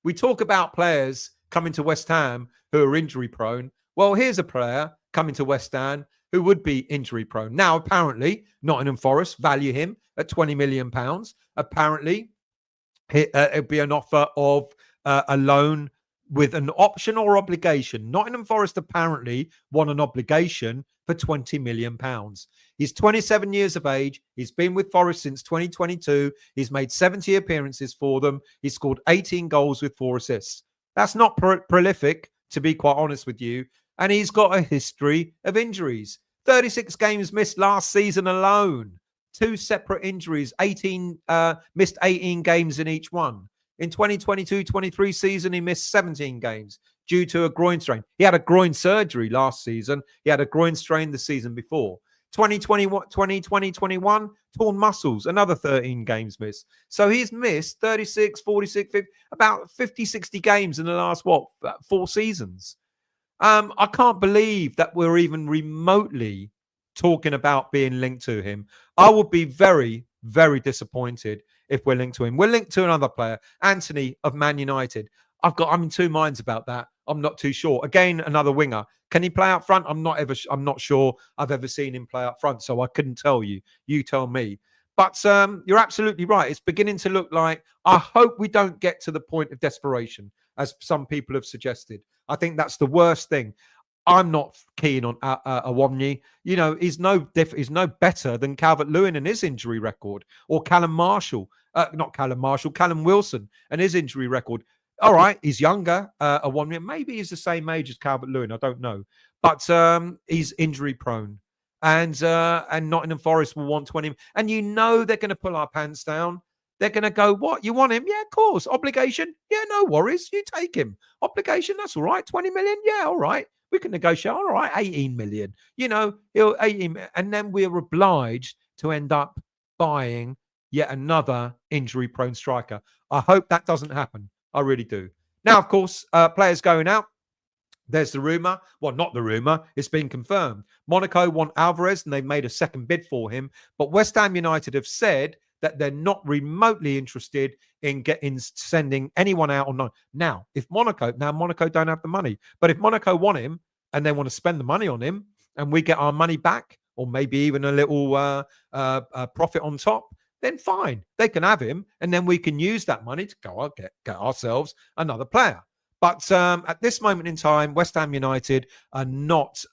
we talk about players coming to West Ham who are injury prone. Well, here's a player coming to West Ham who would be injury prone. Now, apparently, Nottingham Forest value him at £20 million. Apparently, it'd be an offer of a loan with an option or obligation. Nottingham Forest apparently want an obligation for £20 million. He's 27 years of age. He's been with Forest since 2022. He's made 70 appearances for them. He's scored 18 goals with 4 assists. That's not prolific, to be quite honest with you. And he's got a history of injuries. 36 games missed last season alone. 2 separate injuries. Missed 18 games in each one. In 2022-23 season, he missed 17 games due to a groin strain. He had a groin surgery last season. He had a groin strain the season before. 2020-21, torn muscles, another 13 games missed. So he's missed 36, 46, 50, about 50, 60 games in the last, 4 seasons. I can't believe that we're even remotely talking about being linked to him. I would be very, very disappointed if we're linked to him. We're linked to another player, Anthony of Man United. I'm in two minds about that. I'm not too sure. Again, another winger. Can he play out front? I'm not sure I've ever seen him play up front, so I couldn't tell you. You tell me. But you're absolutely right. It's beginning to look like, I hope we don't get to the point of desperation, as some people have suggested. I think that's the worst thing. I'm not keen on Awomni. He's no better than Calvert-Lewin and his injury record, or Callum Marshall, Callum Wilson and his injury record. All right, he's younger, Awomni. Maybe he's the same age as Calvert-Lewin. I don't know, but he's injury prone, and Nottingham Forest will want 20. And they're going to pull our pants down. They're going to go, what? You want him? Yeah, of course. Obligation? Yeah, no worries. You take him. Obligation? That's all right. 20 million? Yeah, all right. We can negotiate. All right, 18 million. He'll 18, and then we're obliged to end up buying yet another injury-prone striker. I hope that doesn't happen. I really do. Now, of course, players going out. There's the rumour. Well, not the rumour. It's been confirmed. Monaco want Alvarez, and they've made a second bid for him. But West Ham United have said that they're not remotely interested in sending anyone out on loan. Now, Monaco don't have the money, but if Monaco want him and they want to spend the money on him, and we get our money back, or maybe even a little profit on top, then fine, they can have him, and then we can use that money to go out, get ourselves another player. But at this moment in time, West Ham United are not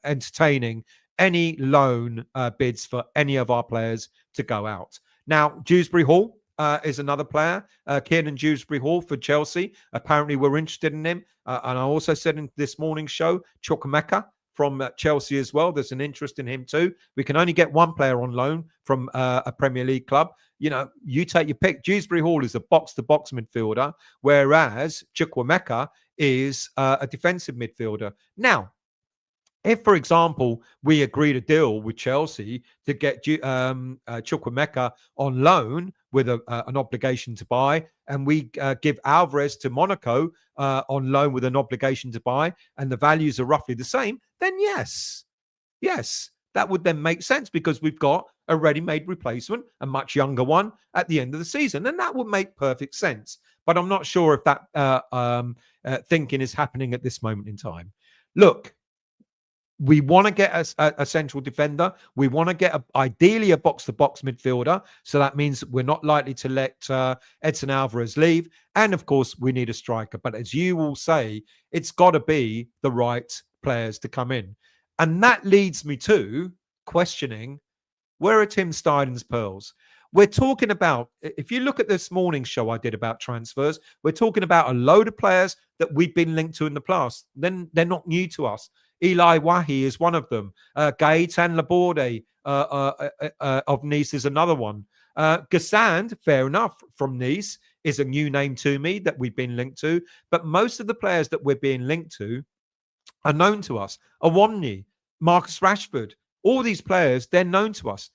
entertaining any loan bids for any of our players to go out. Now, Dewsbury Hall is another player. Kiernan Dewsbury Hall for Chelsea. Apparently, we're interested in him. And I also said in this morning's show, Chukwuemeka from Chelsea as well. There's an interest in him too. We can only get one player on loan from a Premier League club. You take your pick. Dewsbury Hall is a box-to-box midfielder, whereas Chukwuemeka is a defensive midfielder. Now, if, for example, we agreed a deal with Chelsea to get Chukwuemeka on loan with an obligation to buy, and we give Alvarez to Monaco on loan with an obligation to buy, and the values are roughly the same, then yes, that would then make sense, because we've got a ready-made replacement, a much younger one, at the end of the season, and that would make perfect sense. But I'm not sure if that thinking is happening at this moment in time. Look, we want to get a central defender. We want to get ideally a box-to-box midfielder. So that means we're not likely to let Edson Alvarez leave. And of course, we need a striker. But as you will say, it's got to be the right players to come in. And that leads me to questioning, where are Tim Steiden's pearls? We're talking about, if you look at this morning's show I did about transfers, we're talking about a load of players that we've been linked to in the past. Then they're not new to us. Eli Wahi is one of them. Gaetan Laborde of Nice is another one. Gassand, fair enough, from Nice, is a new name to me that we've been linked to. But most of the players that we're being linked to are known to us. Awomni, Marcus Rashford, all these players, they're known to us.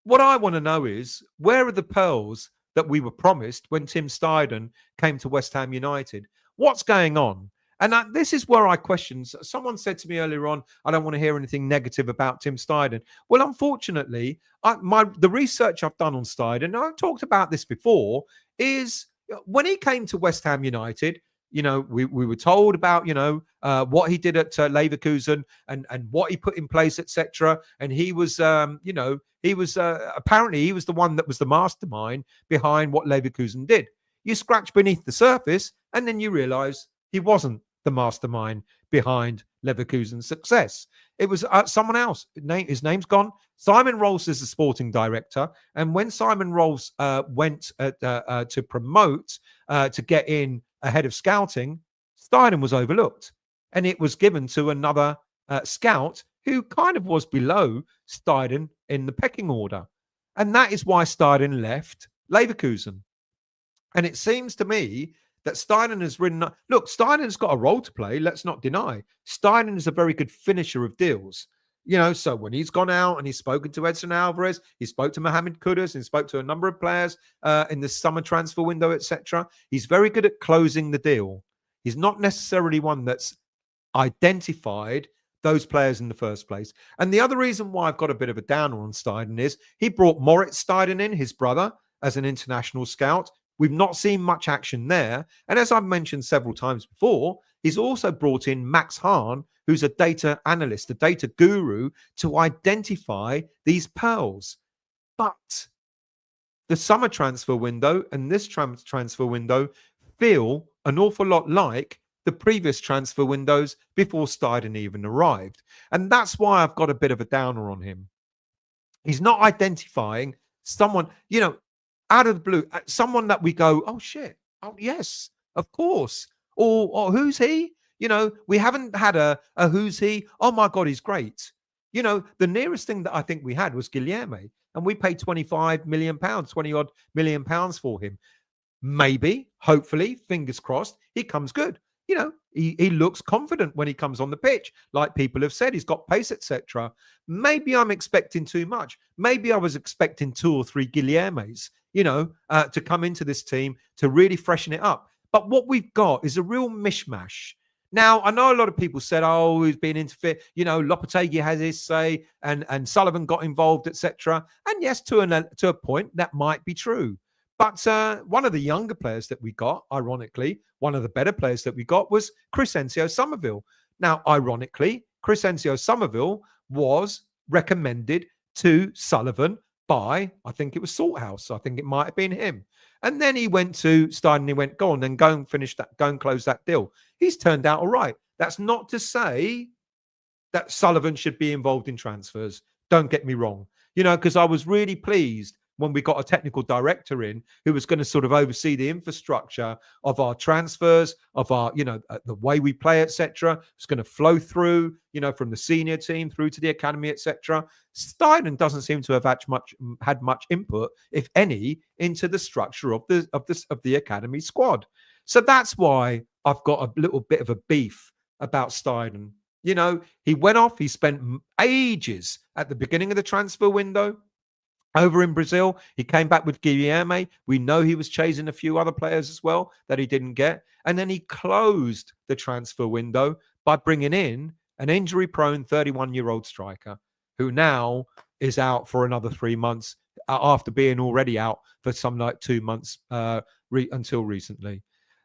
What I want to know is, where are the pearls that we were promised when Tim Steidten came to West Ham United? What's going on? And this is where I question. Someone said to me earlier on, I don't want to hear anything negative about Tim Steidten. Well, unfortunately, the research I've done on Steidten, and I've talked about this before, is when he came to West Ham United, we were told about, what he did at Leverkusen and what he put in place, etc. And he was, apparently he was the one that was the mastermind behind what Leverkusen did. You scratch beneath the surface, and then you realize he wasn't the mastermind behind Leverkusen's success. It was someone else. His name's gone. Simon Rolls is the sporting director. And when Simon Rolls went to promote, to get in ahead of scouting, Steidten was overlooked. And it was given to another scout who kind of was below Steidten in the pecking order. And that is why Steidten left Leverkusen. And it seems to me that Steidten has ridden. Look, Steiden's got a role to play. Let's not deny. Steidten is a very good finisher of deals. So when he's gone out and he's spoken to Edson Alvarez, he spoke to Mohamed Kudus, and spoke to a number of players in the summer transfer window, etc. He's very good at closing the deal. He's not necessarily one that's identified those players in the first place. And the other reason why I've got a bit of a downer on Steidten is he brought Moritz Steidten in, his brother, as an international scout. We've not seen much action there. And as I've mentioned several times before, he's also brought in Max Hahn, who's a data analyst, a data guru, to identify these pearls. But the summer transfer window and this transfer window feel an awful lot like the previous transfer windows before Steidten even arrived. And that's why I've got a bit of a downer on him. He's not identifying someone, out of the blue, someone that we go, oh, shit. Oh, yes, of course. Or who's he? We haven't had a who's he? Oh, my God, he's great. The nearest thing that I think we had was Guilherme, and we paid 25 million pounds, 20 odd million pounds for him. Maybe, hopefully, fingers crossed, he comes good. He looks confident when he comes on the pitch. Like people have said, he's got pace, etc. Maybe I'm expecting too much. Maybe I was expecting 2 or 3 Guilhermes, to come into this team to really freshen it up. But what we've got is a real mishmash. Now, I know a lot of people said, oh, he's been interfered. Lopetegui has his say and Sullivan got involved, etc. And yes, to a point, that might be true. But one of the younger players that we got, ironically, one of the better players that we got was Crescencio Somerville. Now, ironically, Crescencio Somerville was recommended to Sullivan by, I think it was Salthouse. I think it might have been him. And then he went to Steidten and he went, go on, then go and finish that, go and close that deal. He's turned out all right. That's not to say that Sullivan should be involved in transfers. Don't get me wrong. Because I was really pleased when we got a technical director in who was going to sort of oversee the infrastructure of our transfers, of our, the way we play, etc. It's going to flow through, from the senior team through to the academy, etc. Steidten doesn't seem to have had much input, if any, into the structure of the academy squad. So that's why I've got a little bit of a beef about Steidten. He went off. He spent ages at the beginning of the transfer window over in Brazil. He came back with Guilherme. We know he was chasing a few other players as well that he didn't get. And then he closed the transfer window by bringing in an injury-prone 31-year-old striker who now is out for another 3 months after being already out for some like 2 months until recently.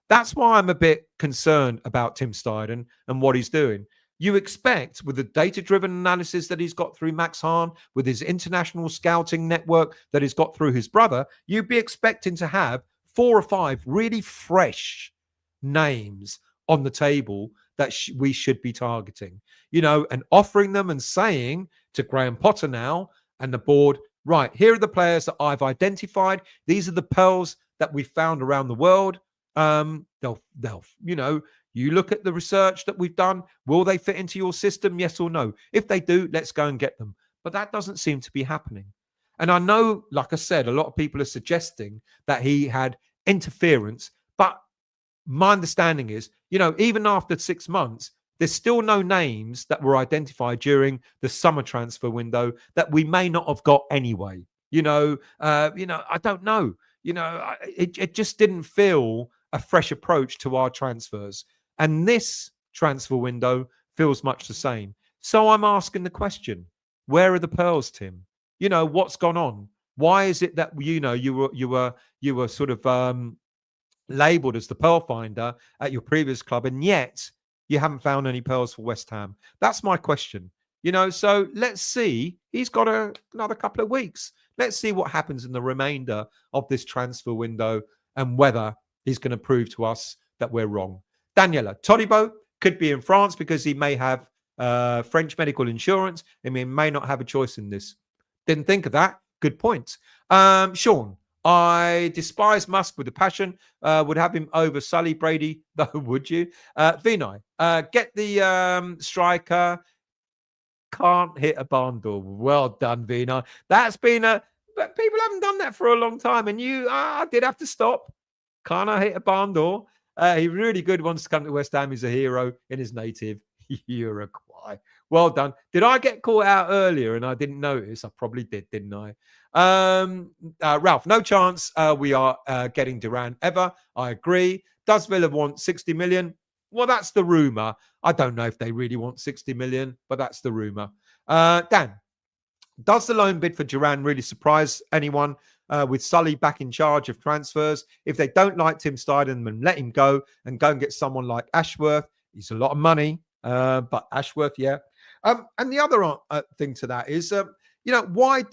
That's why I'm a bit concerned about Tim Steidten and what he's doing. You expect, with the data-driven analysis that he's got through Max Hahn, with his international scouting network that he's got through his brother, you'd be expecting to have 4 or 5 really fresh names on the table that we should be targeting, and offering them and saying to Graham Potter now and the board, right, here are the players that I've identified. These are the pearls that we found around the world. You look at the research that we've done. Will they fit into your system? Yes or no? If they do, let's go and get them. But that doesn't seem to be happening. And I know, like I said, a lot of people are suggesting that he had interference. But my understanding is, even after 6 months, there's still no names that were identified during the summer transfer window that we may not have got anyway. I don't know. It just didn't feel a fresh approach to our transfers. And this transfer window feels much the same. So I'm asking the question, where are the pearls, Tim? What's gone on? Why is it that, you were sort of labeled as the pearl finder at your previous club, and yet you haven't found any pearls for West Ham? That's my question. So let's see. He's got another couple of weeks. Let's see what happens in the remainder of this transfer window and whether he's going to prove to us that we're wrong. Daniela, Todibo could be in France because he may have French medical insurance and he may not have a choice in this. Didn't think of that. Good point. Sean, I despise Musk with a passion. Would have him over Sully Brady, though, would you? Vinay, get the striker. Can't hit a barn door. Well done, Vinay. That's been but people haven't done that for a long time. And I did have to stop. Can't I hit a barn door? He really good, wants to come to West Ham. He's a hero in his native Uruguay. Well done. Did I get caught out earlier and I didn't notice? I probably did, didn't I? Ralph, no chance we are getting Duran ever. I agree. Does Villa want 60 million? Well, that's the rumor. I don't know if they really want 60 million, but that's the rumor. Dan, does the loan bid for Duran really surprise anyone with Sully back in charge of transfers? If they don't like Tim Steidten, then let him go and get someone like Ashworth. He's a lot of money, but Ashworth, yeah. And the other thing to that is, why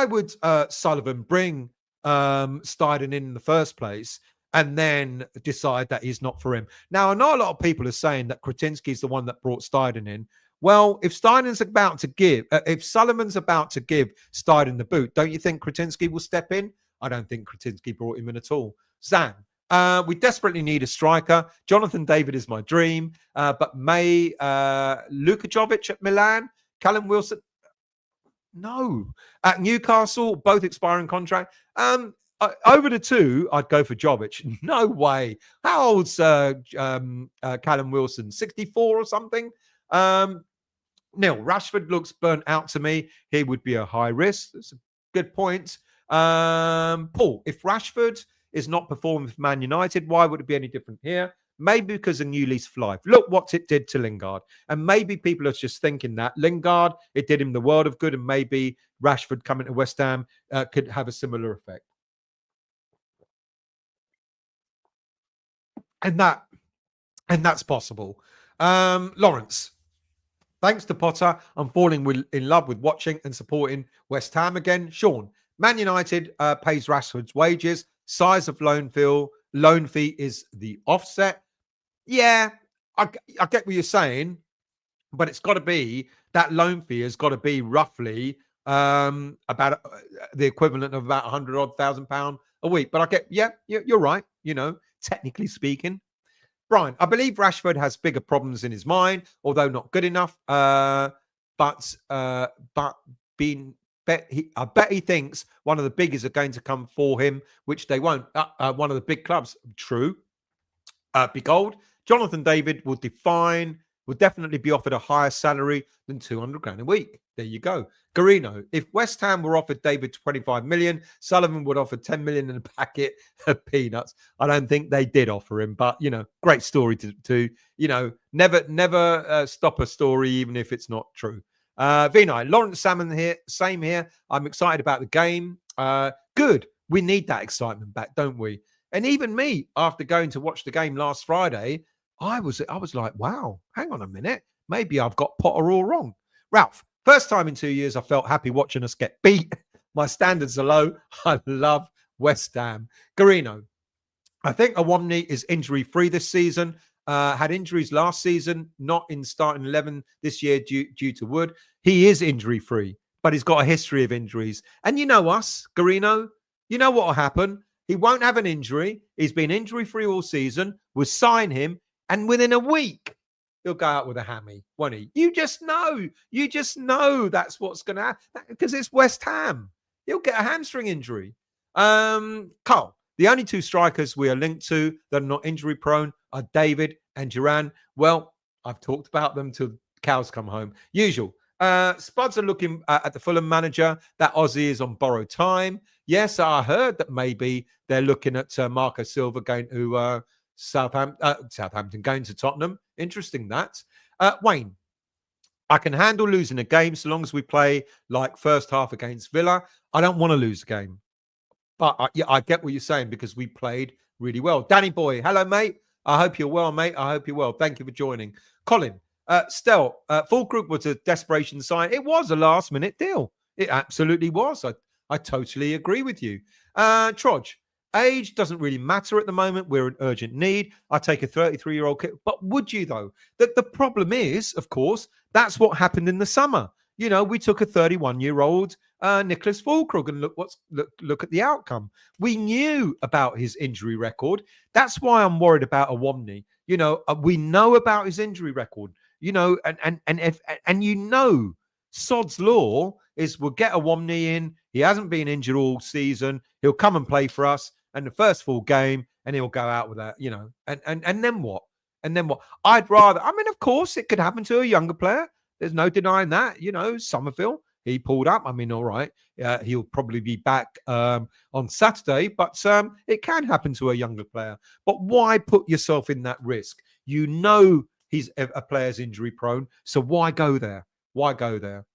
would Sullivan bring Steidten in the first place and then decide that he's not for him? Now, I know a lot of people are saying that Kretinsky's the one that brought Steidten in. Well, if Steiden's about to give, if Sullivan's about to give Steidten the boot, don't you think Kretinsky will step in? I don't think Kretinsky brought him in at all. Zan, we desperately need a striker. Jonathan David is my dream, but May Lukajovic at Milan, Callum Wilson. No. At Newcastle, both expiring contract. Over the two, I'd go for Jovic. No way. How old's Callum Wilson? 64 or something? Neil, Rashford looks burnt out to me. He would be a high risk. That's a good point. Paul, if Rashford is not performing for Man United, why would it be any different here? Maybe because of new lease of life. Look what it did to Lingard. And maybe people are just thinking that Lingard, it did him the world of good, and maybe Rashford coming to West Ham could have a similar effect. And that's possible. Lawrence, thanks to Potter, I'm falling in love with watching and supporting West Ham again. Sean, Man United pays Rashford's wages. Size of loan fee is the offset. Yeah, I get what you're saying, but it's got to be, that loan fee has got to be roughly about the equivalent of about £100,000 a week. But I get, yeah, you're right. Technically speaking. Brian, I believe Rashford has bigger problems in his mind, although not good enough. I bet he thinks one of the biggies are going to come for him, which they won't. One of the big clubs, true. Be gold. Jonathan David will definitely be offered a higher salary than 200 grand a week. There you go. Garino, if West Ham were offered David 25 million, Sullivan would offer 10 million in a packet of peanuts. I don't think they did offer him, but great story to never stop a story, even if it's not true. Vinay, Lawrence Salmon here, same here. I'm excited about the game. Good. We need that excitement back, don't we? And even me, after going to watch the game last Friday, I was like, wow, hang on a minute. Maybe I've got Potter all wrong. Ralph, first time in 2 years, I felt happy watching us get beat. My standards are low. I love West Ham. Garino, I think Awomni is injury-free this season. Had injuries last season, not in starting 11 this year due to Wood. He is injury-free, but he's got a history of injuries. And you know us, Garino, you know what will happen. He won't have an injury. He's been injury-free all season. We'll sign him. And within a week, he'll go out with a hammy, won't he? You just know. You just know that's what's going to happen. Because it's West Ham. He'll get a hamstring injury. Carl, the only two strikers we are linked to that are not injury-prone are David and Duran. Well, I've talked about them till cows come home. Usual. Spuds are looking at the Fulham manager. That Aussie is on borrowed time. Yes, I heard that maybe they're looking at Marco Silva going to Southampton, going to Tottenham. Interesting that. Wayne, I can handle losing a game so long as we play like first half against Villa. I don't want to lose a game. But I get what you're saying because we played really well. Danny Boy, hello, mate. I hope you're well, mate. I hope you're well. Thank you for joining. Colin, Stel, Fulkrug was a desperation sign. It was a last-minute deal. It absolutely was. I totally agree with you. Trodge, age doesn't really matter at the moment. We're in urgent need. I take a 33-year-old kid. But would you, though? The problem is, of course, that's what happened in the summer. We took a 31-year-old Nicholas Fulkrug, and look at the outcome. We knew about his injury record. That's why I'm worried about Awomni. We know about his injury record. And Sod's law is we'll get Awomni in. He hasn't been injured all season. He'll come and play for us, and the first full game, and he'll go out with that. And then what? And then what? I'd rather. I mean, of course, it could happen to a younger player. There's no denying that. Somerville, he pulled up. I mean, all right, he'll probably be back on Saturday, but it can happen to a younger player. But why put yourself in that risk? You know he's a player's injury prone, so why go there? Why go there?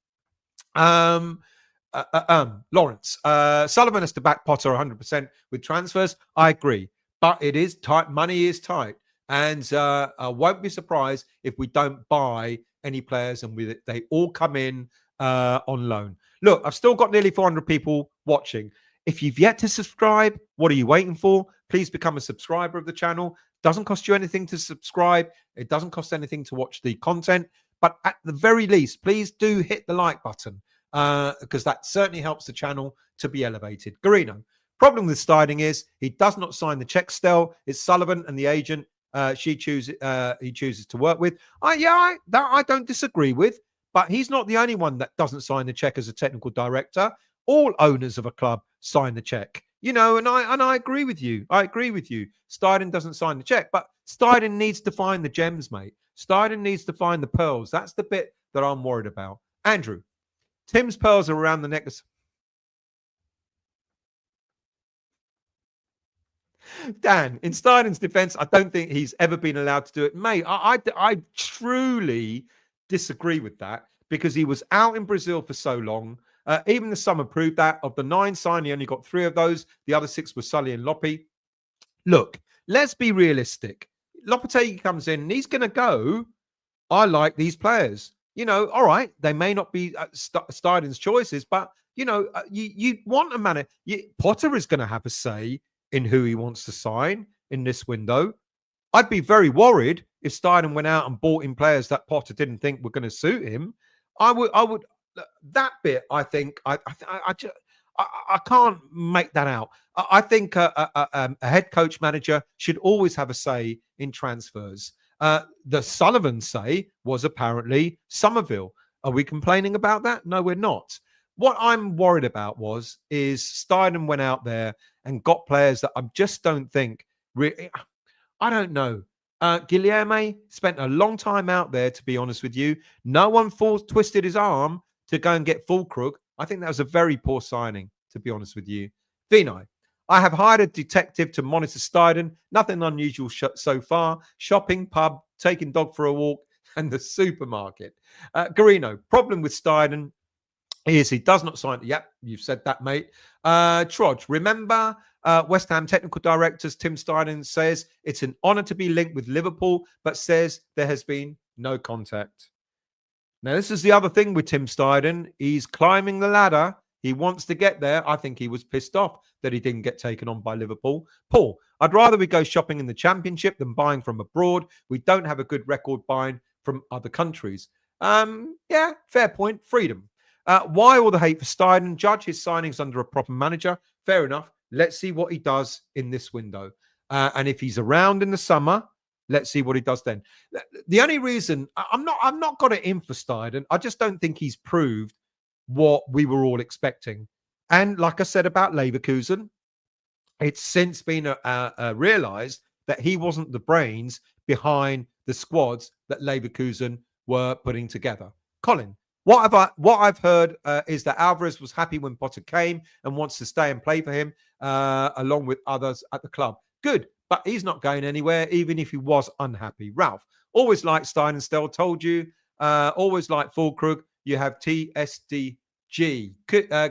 Lawrence, Sullivan has to back Potter 100% with transfers. I agree, but it is tight. Money is tight, and I won't be surprised if we don't buy any players and they all come in on loan. Look, I've still got nearly 400 people watching. If you've yet to subscribe, what are you waiting for? Please become a subscriber of the channel. Doesn't cost you anything to subscribe. It doesn't cost anything to watch the content. But at the very least, please do hit the like button because that certainly helps the channel to be elevated. Garino, problem with Steidten is he does not sign the check still. It's Sullivan and the agent he chooses to work with. I don't disagree with, but he's not the only one that doesn't sign the check as a technical director. All owners of a club sign the check, and I agree with you. I agree with you. Steidten doesn't sign the check, but Steidten needs to find the gems, mate. Steidten needs to find the pearls. That's the bit that I'm worried about. Andrew, Tim's pearls are around the neck of... Dan, in Steiden's defense, I don't think he's ever been allowed to do it. Mate, I truly disagree with that because he was out in Brazil for so long. Even the summer proved that. Of the 9 signed, he only got 3 of those. The other 6 were Sully and Loppy. Look, let's be realistic. Lopetegui comes in and he's going to go, I like these players. All right, they may not be Steiden's choices, but, you want a manager. Potter is going to have a say in who he wants to sign in this window. I'd be very worried if Steidten went out and bought in players that Potter didn't think were going to suit him. I would that bit, I think, I can't make that out. I think a head coach manager should always have a say in transfers. The Sullivan say was apparently Somerville. Are we complaining about that? No, we're not. What I'm worried about is Steidten went out there and got players that I just don't think really. I don't know. Guilherme spent a long time out there, to be honest with you. No one twisted his arm to go and get Fulkrug. I think that was a very poor signing, to be honest with you. Vinay, I have hired a detective to monitor Steidten. Nothing unusual so far. Shopping, pub, taking dog for a walk, and the supermarket. Garino, problem with Steidten is he does not sign. Yep, you've said that, mate. Trodge, remember West Ham technical directors Tim Steidten says it's an honour to be linked with Liverpool, but says there has been no contact. Now, this is the other thing with Tim Steidten. He's climbing the ladder. He wants to get there. I think he was pissed off that he didn't get taken on by Liverpool. Paul, I'd rather we go shopping in the Championship than buying from abroad. We don't have a good record buying from other countries. Yeah, fair point. Freedom. Why all the hate for Steidten? Judge his signings under a proper manager. Fair enough. Let's see what he does in this window. And if he's around in the summer, let's see what he does then. The only reason I've not got it in for Steidten, I just don't think he's proved what we were all expecting. And like I said about Leverkusen, it's since been realized that he wasn't the brains behind the squads that Leverkusen were putting together. Colin, what I've heard is that Alvarez was happy when Potter came and wants to stay and play for him along with others at the club. Good, but he's not going anywhere, even if he was unhappy. Ralph, always like Stein and Stell, told you. Always like Fulkrug. You have TSDG.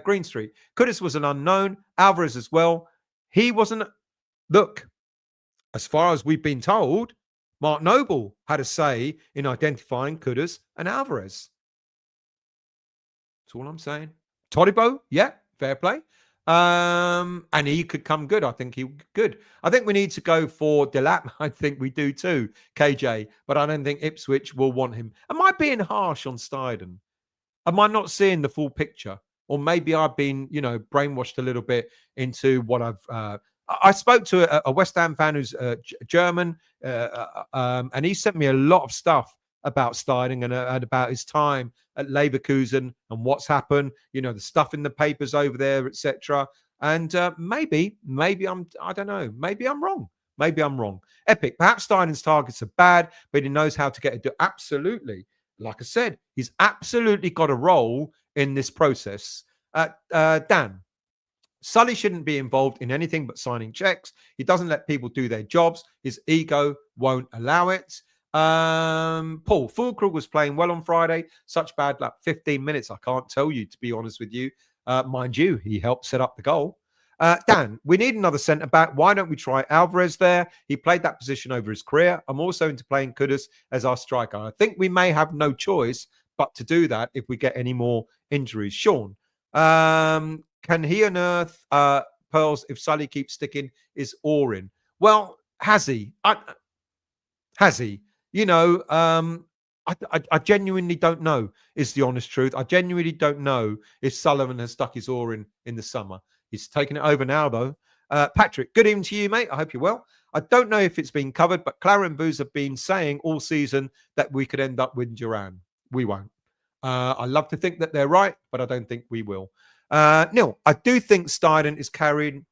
Green Street. Kudus was an unknown. Alvarez as well. He wasn't. Look, as far as we've been told, Mark Noble had a say in identifying Kudus and Alvarez. That's all I'm saying. Todibo, yeah, fair play. And he could come good. I think he could. I think we need to go for Delap. I think we do too, KJ. But I don't think Ipswich will want him. Am I being harsh on Steidten? Am I not seeing the full picture? Or maybe I've been, brainwashed a little bit into what I've... I spoke to a West Ham fan who's German, and he sent me a lot of stuff about Steidten and about his time at Leverkusen and what's happened, the stuff in the papers over there, etc. And maybe I don't know. Maybe I'm wrong. Maybe I'm wrong. Epic. Perhaps Steiden's targets are bad, but he knows how to get it. Absolutely. Like I said, he's absolutely got a role in this process. Dan, Sully shouldn't be involved in anything but signing checks. He doesn't let people do their jobs. His ego won't allow it. Paul, Fulkrug was playing well on Friday. Such bad luck. 15 minutes. I can't tell you, to be honest with you. Mind you, he helped set up the goal. Dan, we need another centre back. Why don't we try Alvarez there? He played that position over his career. I'm also into playing Kudus as our striker. I think we may have no choice but to do that if we get any more injuries. Sean, can he unearth pearls if Sully keeps sticking his oar in? Well, has he? Has he? You know, I genuinely don't know, is the honest truth. I genuinely don't know if Sullivan has stuck his oar in the summer. He's taking it over now, though. Patrick, good evening to you, mate. I hope you're well. I don't know if it's been covered, but Clara and Booze have been saying all season that we could end up with Duran. We won't. I love to think that they're right, but I don't think we will. Neil, I do think Steidten is carrying.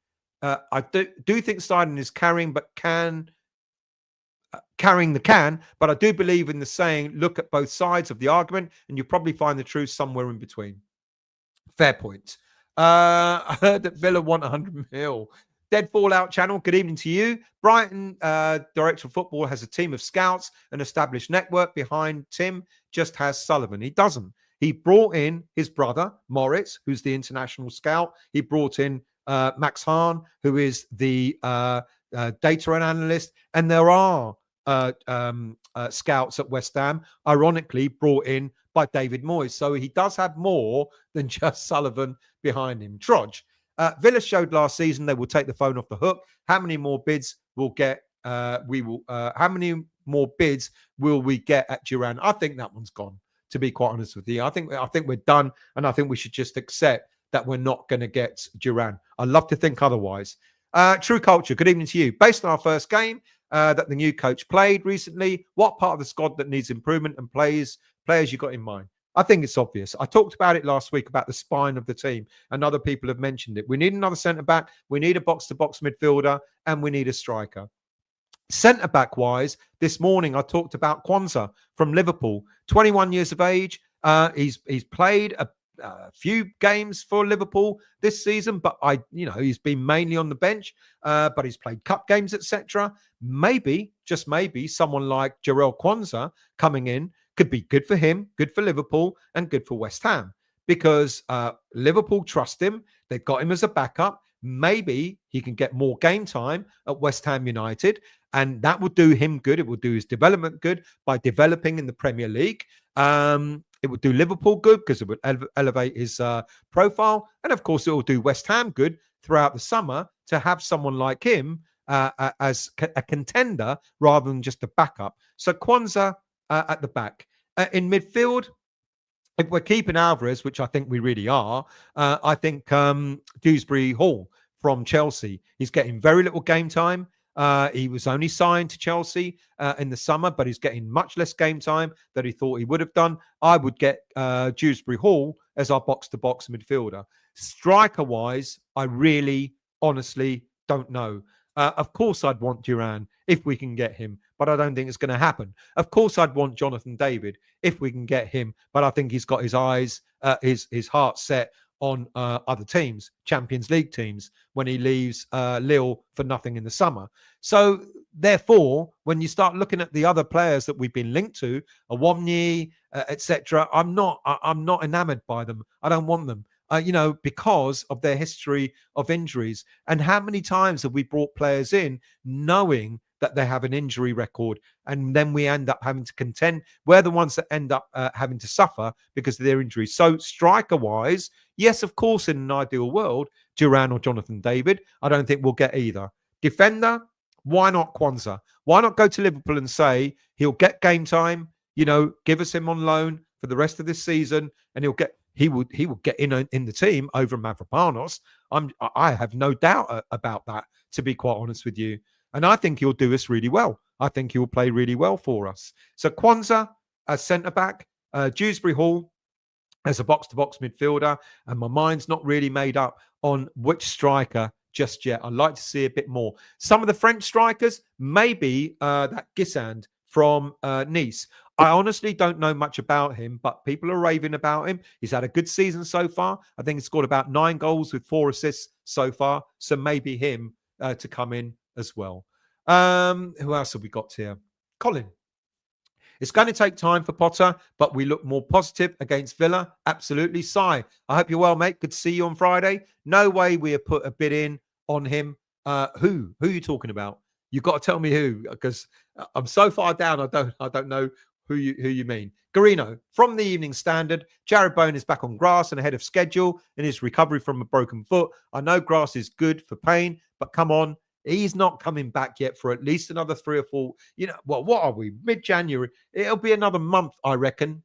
I do think Steidten is carrying the can, but I do believe in the saying, look at both sides of the argument, and you probably find the truth somewhere in between. Fair point. I heard that Villa want 100 mil. Dead Fallout channel, good evening to you. Brighton, director of football, has a team of scouts, an established network behind Tim, just has Sullivan. He doesn't. He brought in his brother, Moritz, who's the international scout. He brought in Max Hahn, who is the data analyst. And there are scouts at West Ham, ironically brought in by David Moyes. So he does have more than just Sullivan behind him. Trudge. Villa showed last season they will take the phone off the hook. How many more bids will get? How many more bids will we get at Duran? I think that one's gone, to be quite honest with you. I think we're done, and I think we should just accept that we're not going to get Duran. I'd love to think otherwise. True Culture, good evening to you. Based on our first game that the new coach played recently, what part of the squad that needs improvement and players you got in mind? I think it's obvious. I talked about it last week about the spine of the team, and other people have mentioned it. We need another centre-back, we need a box-to-box midfielder, and we need a striker. Centre-back wise, this morning I talked about Kwanzaa from Liverpool, 21 years of age. He's played a few games for Liverpool this season, but he's been mainly on the bench, but he's played cup games, etc. Maybe, just maybe, someone like Jarell Kwanzaa coming in could be good for him, good for Liverpool, and good for West Ham, because Liverpool trust him. They've got him as a backup. Maybe he can get more game time at West Ham United, and that will do him good. It will do his development good by developing in the Premier League. It would do Liverpool good because it would elevate his profile. And of course, it will do West Ham good throughout the summer to have someone like him as a contender rather than just a backup. So Kwanzaa at the back. In midfield, if we're keeping Alvarez, which I think we really are, I think Dewsbury Hall from Chelsea. He's getting very little game time. He was only signed to Chelsea in the summer, but he's getting much less game time than he thought he would have done. I would get Dewsbury Hall as our box-to-box midfielder. Striker-wise, I really, honestly don't know. Of course, I'd want Duran if we can get him, but I don't think it's going to happen. Of course, I'd want Jonathan David if we can get him, but I think he's got his eyes, his heart set on other teams, Champions League teams, when he leaves Lille for nothing in the summer. So therefore, when you start looking at the other players that we've been linked to, Awomni, etc., I'm not enamored by them. I don't want them. Because of their history of injuries. And how many times have we brought players in knowing that they have an injury record, and then we end up having to contend? We're the ones that end up having to suffer because of their injuries. So striker-wise, yes, of course, in an ideal world, Duran or Jonathan David. I don't think we'll get either. Defender, why not Kwanzaa? Why not go to Liverpool and say he'll get game time, give us him on loan for the rest of this season, and he will get in the team over Mavropanos. I have no doubt about that, to be quite honest with you. And I think he'll do us really well. I think he will play really well for us. So Kwanzaa as centre-back, Dewsbury Hall as a box-to-box midfielder, and my mind's not really made up on which striker just yet. I'd like to see a bit more. Some of the French strikers, maybe that Gissand from Nice. I honestly don't know much about him, but people are raving about him. He's had a good season so far. I think he's scored about 9 goals with 4 assists so far. So maybe him to come in as well. Who else have we got here? Colin. It's going to take time for Potter, but we look more positive against Villa. Absolutely. Si, I hope you're well, mate. Good to see you on Friday. No way we have put a bid in on him. Who are you talking about? You've got to tell me who, because I'm so far down. I don't know who you mean. Garino, from the Evening Standard, Jared Bowen is back on grass and ahead of schedule in his recovery from a broken foot. I know grass is good for pain, but come on. He's not coming back yet for at least another 3 or 4. Well, what are we? Mid-January. It'll be another month, I reckon,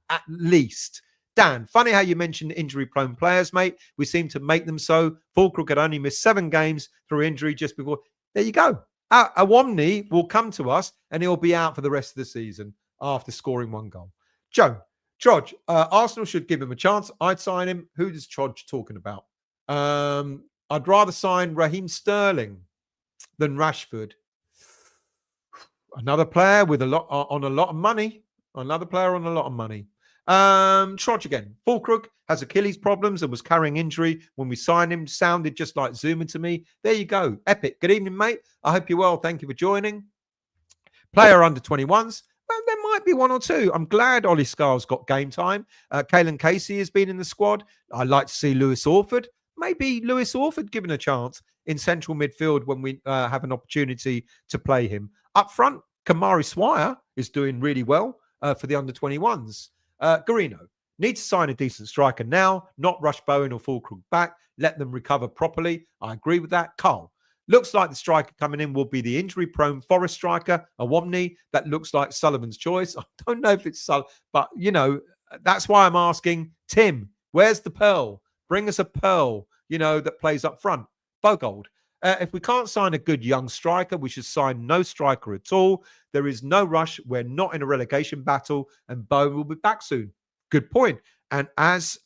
at least. Dan, funny how you mentioned injury-prone players, mate. We seem to make them so. Fulcrum had only missed 7 games through injury just before. There you go. Awomni will come to us and he'll be out for the rest of the season after scoring 1 goal. Joe, Trodge, Arsenal should give him a chance. I'd sign him. Who is Trodge talking about? I'd rather sign Raheem Sterling than Rashford. Another player with a lot of money. Another player on a lot of money. Trodge again. Fulcrum has Achilles problems and was carrying injury when we signed him. Sounded just like Zuma to me. There you go. Epic. Good evening, mate. I hope you're well. Thank you for joining. Player under 21s. Well, there might be 1 or 2. I'm glad Ollie Scar's got game time. Kalen Casey has been in the squad. I'd like to see Lewis Orford. Maybe Lewis Orford given a chance in central midfield when we have an opportunity to play him. Up front, Kamari Swire is doing really well for the under 21s. Garino, need to sign a decent striker now, not rush Bowen or Fulcrum back. Let them recover properly. I agree with that. Carl, looks like the striker coming in will be the injury-prone Forest striker, Awomni. That looks like Sullivan's choice. I don't know if it's Sullivan, but, that's why I'm asking Tim, where's the pearl? Bring us a pearl, that plays up front. Bogold. If we can't sign a good young striker, we should sign no striker at all. There is no rush. We're not in a relegation battle, and Bowen will be back soon. Good point. And as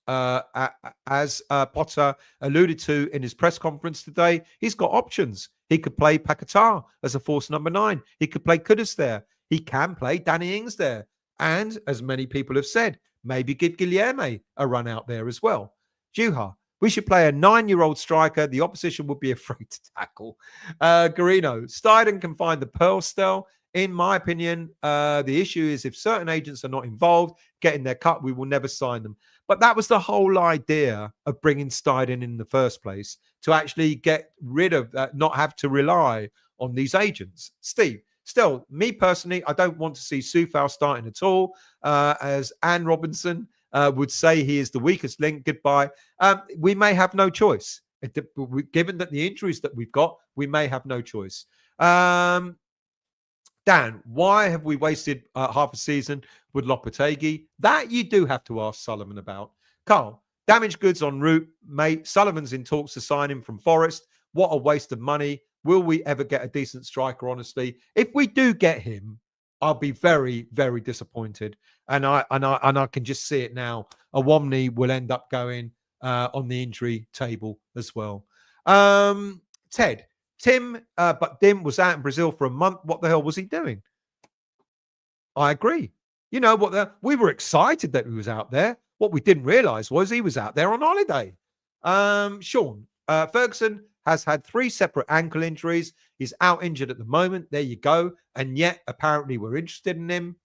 Potter alluded to in his press conference today, he's got options. He could play Paquetá as a force number 9. He could play Kudus there. He can play Danny Ings there. And as many people have said, maybe give Guilherme a run out there as well. Juha, we should play a 9-year-old striker. The opposition would be afraid to tackle. Garino, Steidten can find the pearl still. In my opinion, the issue is if certain agents are not involved, getting their cut, we will never sign them. But that was the whole idea of bringing Steidten in the first place, to actually get rid of that, not have to rely on these agents. Steve, still, me personally, I don't want to see Soufal starting at all. As Anne Robinson would say, he is the weakest link. Goodbye. We may have no choice. Given that the injuries that we've got, we may have no choice. Dan, why have we wasted half a season with Lopetegui? That you do have to ask Sullivan about. Carl, damaged goods en route, mate. Sullivan's in talks to sign him from Forest. What a waste of money. Will we ever get a decent striker, honestly? If we do get him, I'll be very, very disappointed. And I can just see it now. Awomni will end up going on the injury table as well. Ted, Tim, but Dim was out in Brazil for a month. What the hell was he doing? I agree. You know what? We were excited that he was out there. What we didn't realize was he was out there on holiday. Sean, Ferguson has had 3 separate ankle injuries. He's out injured at the moment. There you go. And yet, apparently, we're interested in him.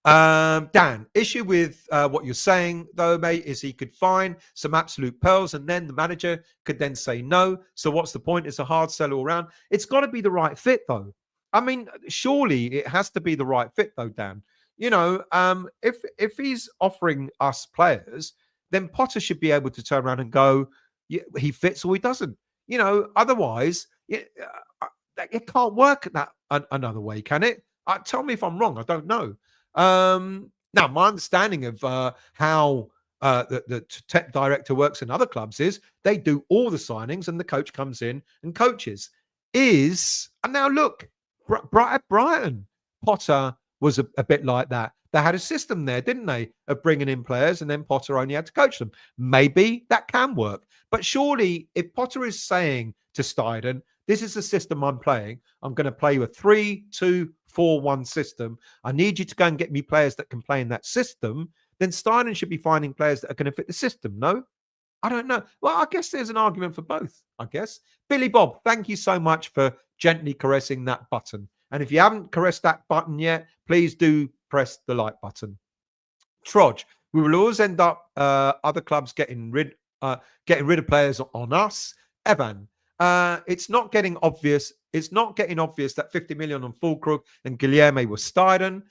Dan, issue with what you're saying, though, mate, is he could find some absolute pearls and then the manager could then say no. So what's the point? It's a hard sell all around. It's got to be the right fit, though. I mean, surely it has to be the right fit, though, Dan. You know, if he's offering us players, then Potter should be able to turn around and go, yeah, he fits or he doesn't. You know, otherwise, it can't work that another way, can it? Tell me if I'm wrong. I don't know. Now, my understanding of how the tech director works in other clubs is they do all the signings and the coach comes in and coaches. And now look, at Brighton, Potter was a bit like that. They had a system there, didn't they, of bringing in players and then Potter only had to coach them. Maybe that can work. But surely if Potter is saying to Steidten, this is the system I'm playing. I'm going to play a 3-2-4-1 system. I need you to go and get me players that can play in that system. Then Steidten should be finding players that are going to fit the system. No? I don't know. Well, I guess there's an argument for both, I guess. Billy Bob, thank you so much for gently caressing that button. And if you haven't caressed that button yet, please do press the like button. Trodge, we will always end up other clubs getting rid of players on us. Evan, it's not getting obvious. It's not getting obvious that 50 million on Fulkrug and Guilherme was Steidten.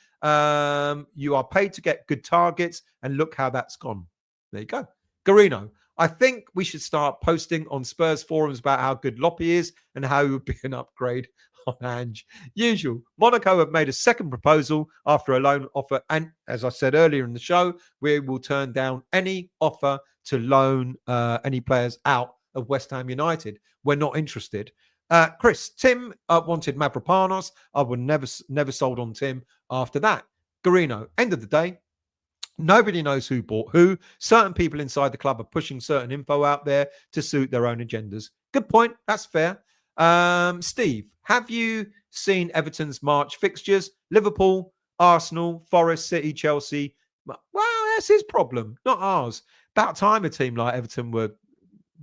You are paid to get good targets, and look how that's gone. There you go. Garino, I think we should start posting on Spurs forums about how good Loppy is and how he would be an upgrade on Ange. Usual. Monaco have made a second proposal after a loan offer. And as I said earlier in the show, we will turn down any offer to loan any players out of West Ham United. We're not interested. Chris, Tim wanted Mavropanos. I would never sold on Tim after that. Garino, end of the day, nobody knows who bought who. Certain people inside the club are pushing certain info out there to suit their own agendas. Good point. That's fair. Steve, have you seen Everton's March fixtures? Liverpool, Arsenal, Forest, City, Chelsea. Well, that's his problem, not ours. About time a team like Everton were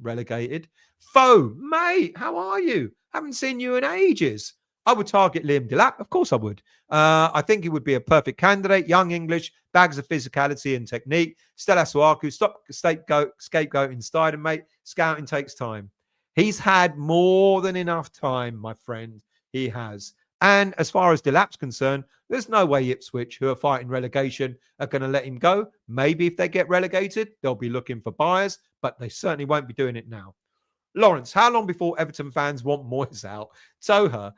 relegated. Foe, mate, how are you? Haven't seen you in ages. I would target Liam Delap. Of course I would. I think he would be a perfect candidate. Young English, bags of physicality and technique. Stella Suaku, stop scapegoating Steidten, mate. Scouting takes time. He's had more than enough time, my friend. He has. And as far as Delap's concerned, there's no way Ipswich, who are fighting relegation, are going to let him go. Maybe if they get relegated, they'll be looking for buyers, but they certainly won't be doing it now. Lawrence, how long before Everton fans want Moyes out? Toha,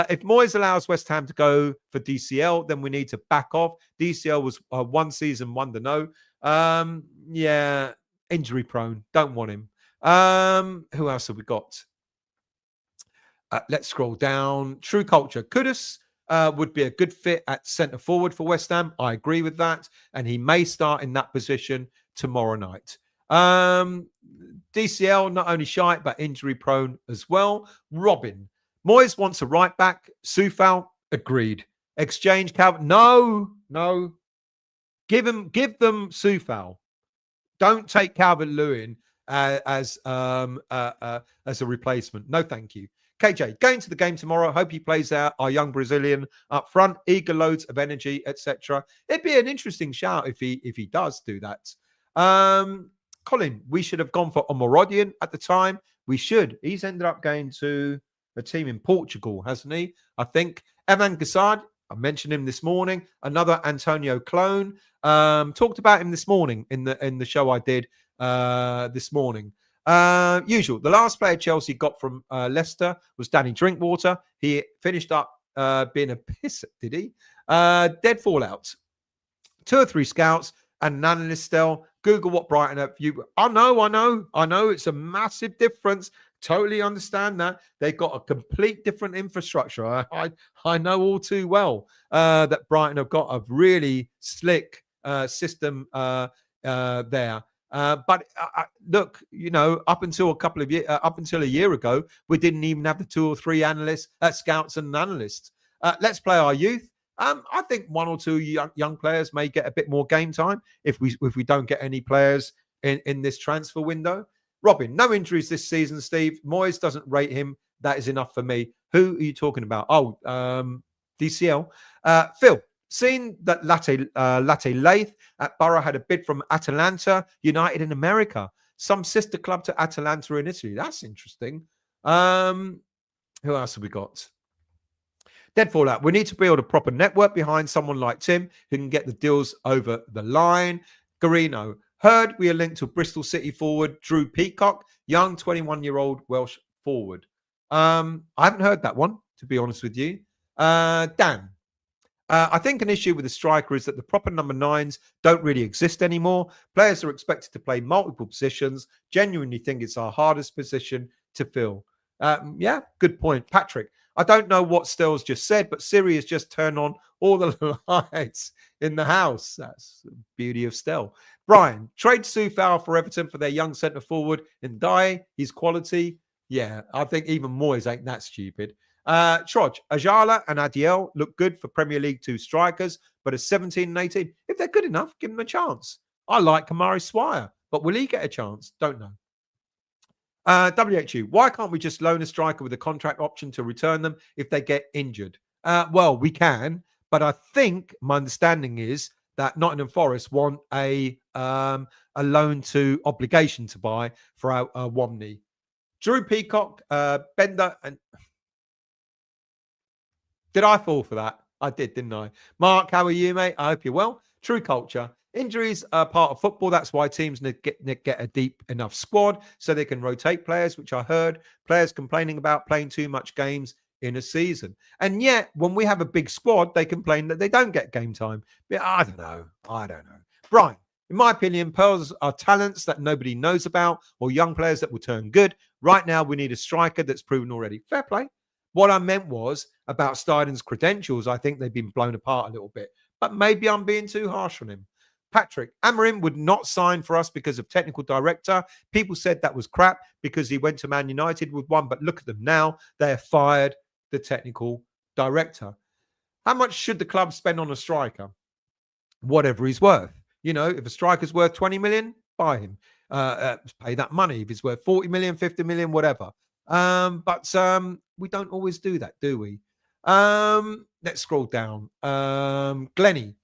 if Moyes allows West Ham to go for DCL, then we need to back off. DCL was one season wonder, no. Yeah, injury prone. Don't want him. Who else have we got? Let's scroll down. True Culture. Kudus would be a good fit at centre forward for West Ham. I agree with that. And he may start in that position tomorrow night. DCL, not only shy, but injury prone as well. Robin. Moyes wants a right back. Soufal, agreed. Exchange Calvin. No. Give them Soufal. Don't take Calvert-Lewin as a replacement. No, thank you. KJ, going to the game tomorrow. Hope he plays out our young Brazilian up front. Eager, loads of energy, etc. It'd be an interesting shout if he does do that. Colin, we should have gone for Omorodian at the time. We should. He's ended up going to a team in Portugal, hasn't he? I think. Evan Gassard, I mentioned him this morning. Another Antonio clone. Talked about him this morning in the show I did this morning. Usual. The last player Chelsea got from Leicester was Danny Drinkwater. He finished up being a piss, did he? Dead fallout. 2 or 3 scouts and an analyst still. Google what Brighton have you. I know. It's a massive difference. Totally understand that. They've got a complete different infrastructure. I know all too well that Brighton have got a really slick system there. But look, up until a year ago, we didn't even have the 2 or 3 analysts, scouts and analysts. Let's play our youth. I think 1 or 2 young players may get a bit more game time if we don't get any players in this transfer window. Robin, no injuries this season, Steve. Moyes doesn't rate him. That is enough for me. Who are you talking about? Oh, DCL. Phil, seen that Latte Lath at Borough had a bid from Atalanta United in America. Some sister club to Atalanta in Italy. That's interesting. Who else have we got? Dead fallout. We need to build a proper network behind someone like Tim who can get the deals over the line. Garino. Heard we are linked to Bristol City forward Drew Peacock, young 21-year-old Welsh forward. I haven't heard that one, to be honest with you. Dan. I think an issue with the striker is that the proper number 9s don't really exist anymore. Players are expected to play multiple positions. Genuinely think it's our hardest position to fill. Yeah, good point. Patrick, I don't know what Stell's just said, but Siri has just turned on all the lights in the house. That's the beauty of Stell. Brian, trade Soufal for Everton for their young centre forward and Dye. His quality. Yeah, I think even Moyes ain't that stupid. Troj, Ajala and Adiel look good for Premier League 2 strikers, but at 17 and 18, if they're good enough, give them a chance. I like Kamari Swire, but will he get a chance? Don't know. WHU, why can't we just loan a striker with a contract option to return them if they get injured? Well, we can, but I think my understanding is that Nottingham Forest want a loan to obligation to buy for Womney. Drew Peacock, Bender, and did I fall for that? I did, didn't I? Mark, how are you, mate? I hope you're well. True culture. Injuries are part of football. That's why teams get a deep enough squad so they can rotate players, which I heard players complaining about playing too much games in a season. And yet, when we have a big squad, they complain that they don't get game time. But I don't know. Brian, in my opinion, pearls are talents that nobody knows about or young players that will turn good. Right now, we need a striker that's proven already. Fair play. What I meant was about Steidten's credentials. I think they've been blown apart a little bit, but maybe I'm being too harsh on him. Patrick, Amorim would not sign for us because of technical director. People said that was crap because he went to Man United with one, but look at them now. They have fired the technical director. How much should the club spend on a striker? Whatever he's worth. You know, if a striker's worth 20 million, buy him. Pay that money. If he's worth 40 million, 50 million, whatever. But we don't always do that, do we? Let's scroll down. Glennie,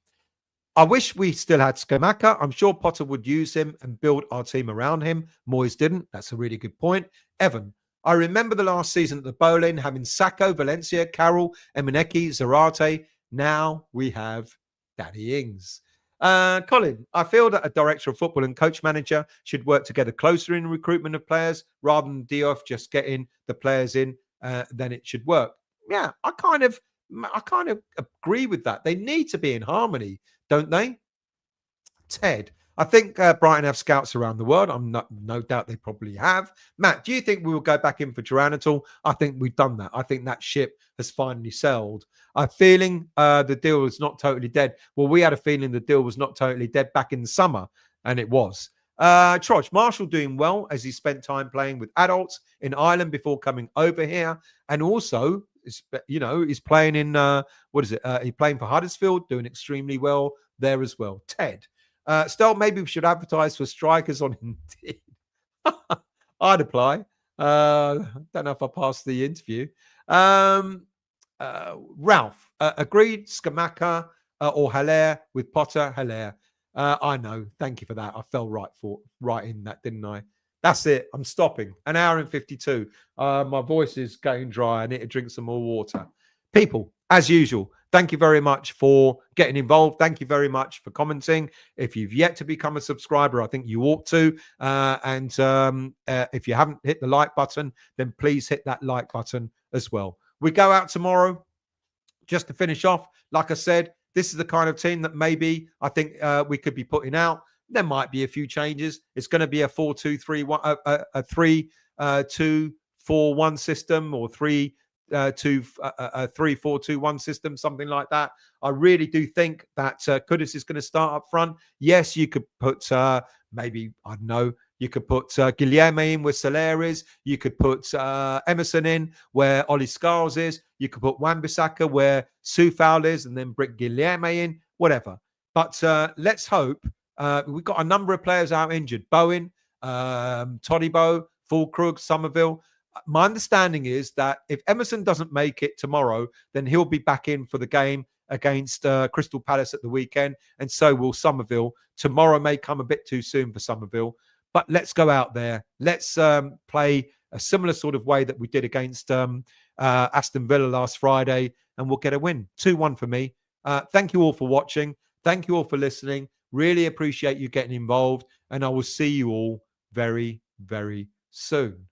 I wish we still had Skamaka. I'm sure Potter would use him and build our team around him. Moyes didn't. That's a really good point. Evan, I remember the last season at the Bowling having Sacco, Valencia, Carroll, Emaneki, Zarate. Now we have Danny Ings. Colin, I feel that a director of football and coach manager should work together closer in recruitment of players rather than Diouf just getting the players in. Then it should work. Yeah, I kind of agree with that. They need to be in harmony, don't they? Ted, I think Brighton have scouts around the world. No doubt they probably have. Matt, do you think we will go back in for Duran at all? I think we've done that. I think that ship has finally sailed. I'm feeling the deal is not totally dead. Well, we had a feeling the deal was not totally dead back in the summer, and it was. Trosh, Marshall doing well as he spent time playing with adults in Ireland before coming over here, and also, he's playing in he's playing for Huddersfield, doing extremely well there as well. Ted, still, maybe we should advertise for strikers on Indeed. I'd apply. Don't know if I passed the interview. Ralph, agreed. Skamaka or Haller with Potter. Haller. I know. Thank you for that. I fell right in that, didn't I? That's it. I'm stopping. An hour and 52. My voice is going dry. I need to drink some more water. People, as usual, thank you very much for getting involved. Thank you very much for commenting. If you've yet to become a subscriber, I think you ought to. And if you haven't hit the like button, then please hit that like button as well. We go out tomorrow. Just to finish off, like I said, this is the kind of team that maybe I think we could be putting out. There might be a few changes. It's going to be a 4-2-3-1, a 3-2-4-1 system, or 3-4-2-1 system, something like that. I really do think that Kudus is going to start up front. Yes, you could put maybe, I don't know, you could put Guilherme in where Soler is. You could put Emerson in where Oli Scars is. You could put Wan-Bissaka where Soufal is, and then bring Guilherme in, whatever. But let's hope. We've got a number of players out injured. Bowen, Todibo, Fulkrug, Somerville. My understanding is that if Emerson doesn't make it tomorrow, then he'll be back in for the game against Crystal Palace at the weekend, and so will Somerville. Tomorrow may come a bit too soon for Somerville, but let's go out there. Let's play a similar sort of way that we did against Aston Villa last Friday, and we'll get a win. 2-1 for me. Thank you all for watching. Thank you all for listening. Really appreciate you getting involved, and I will see you all very, very soon.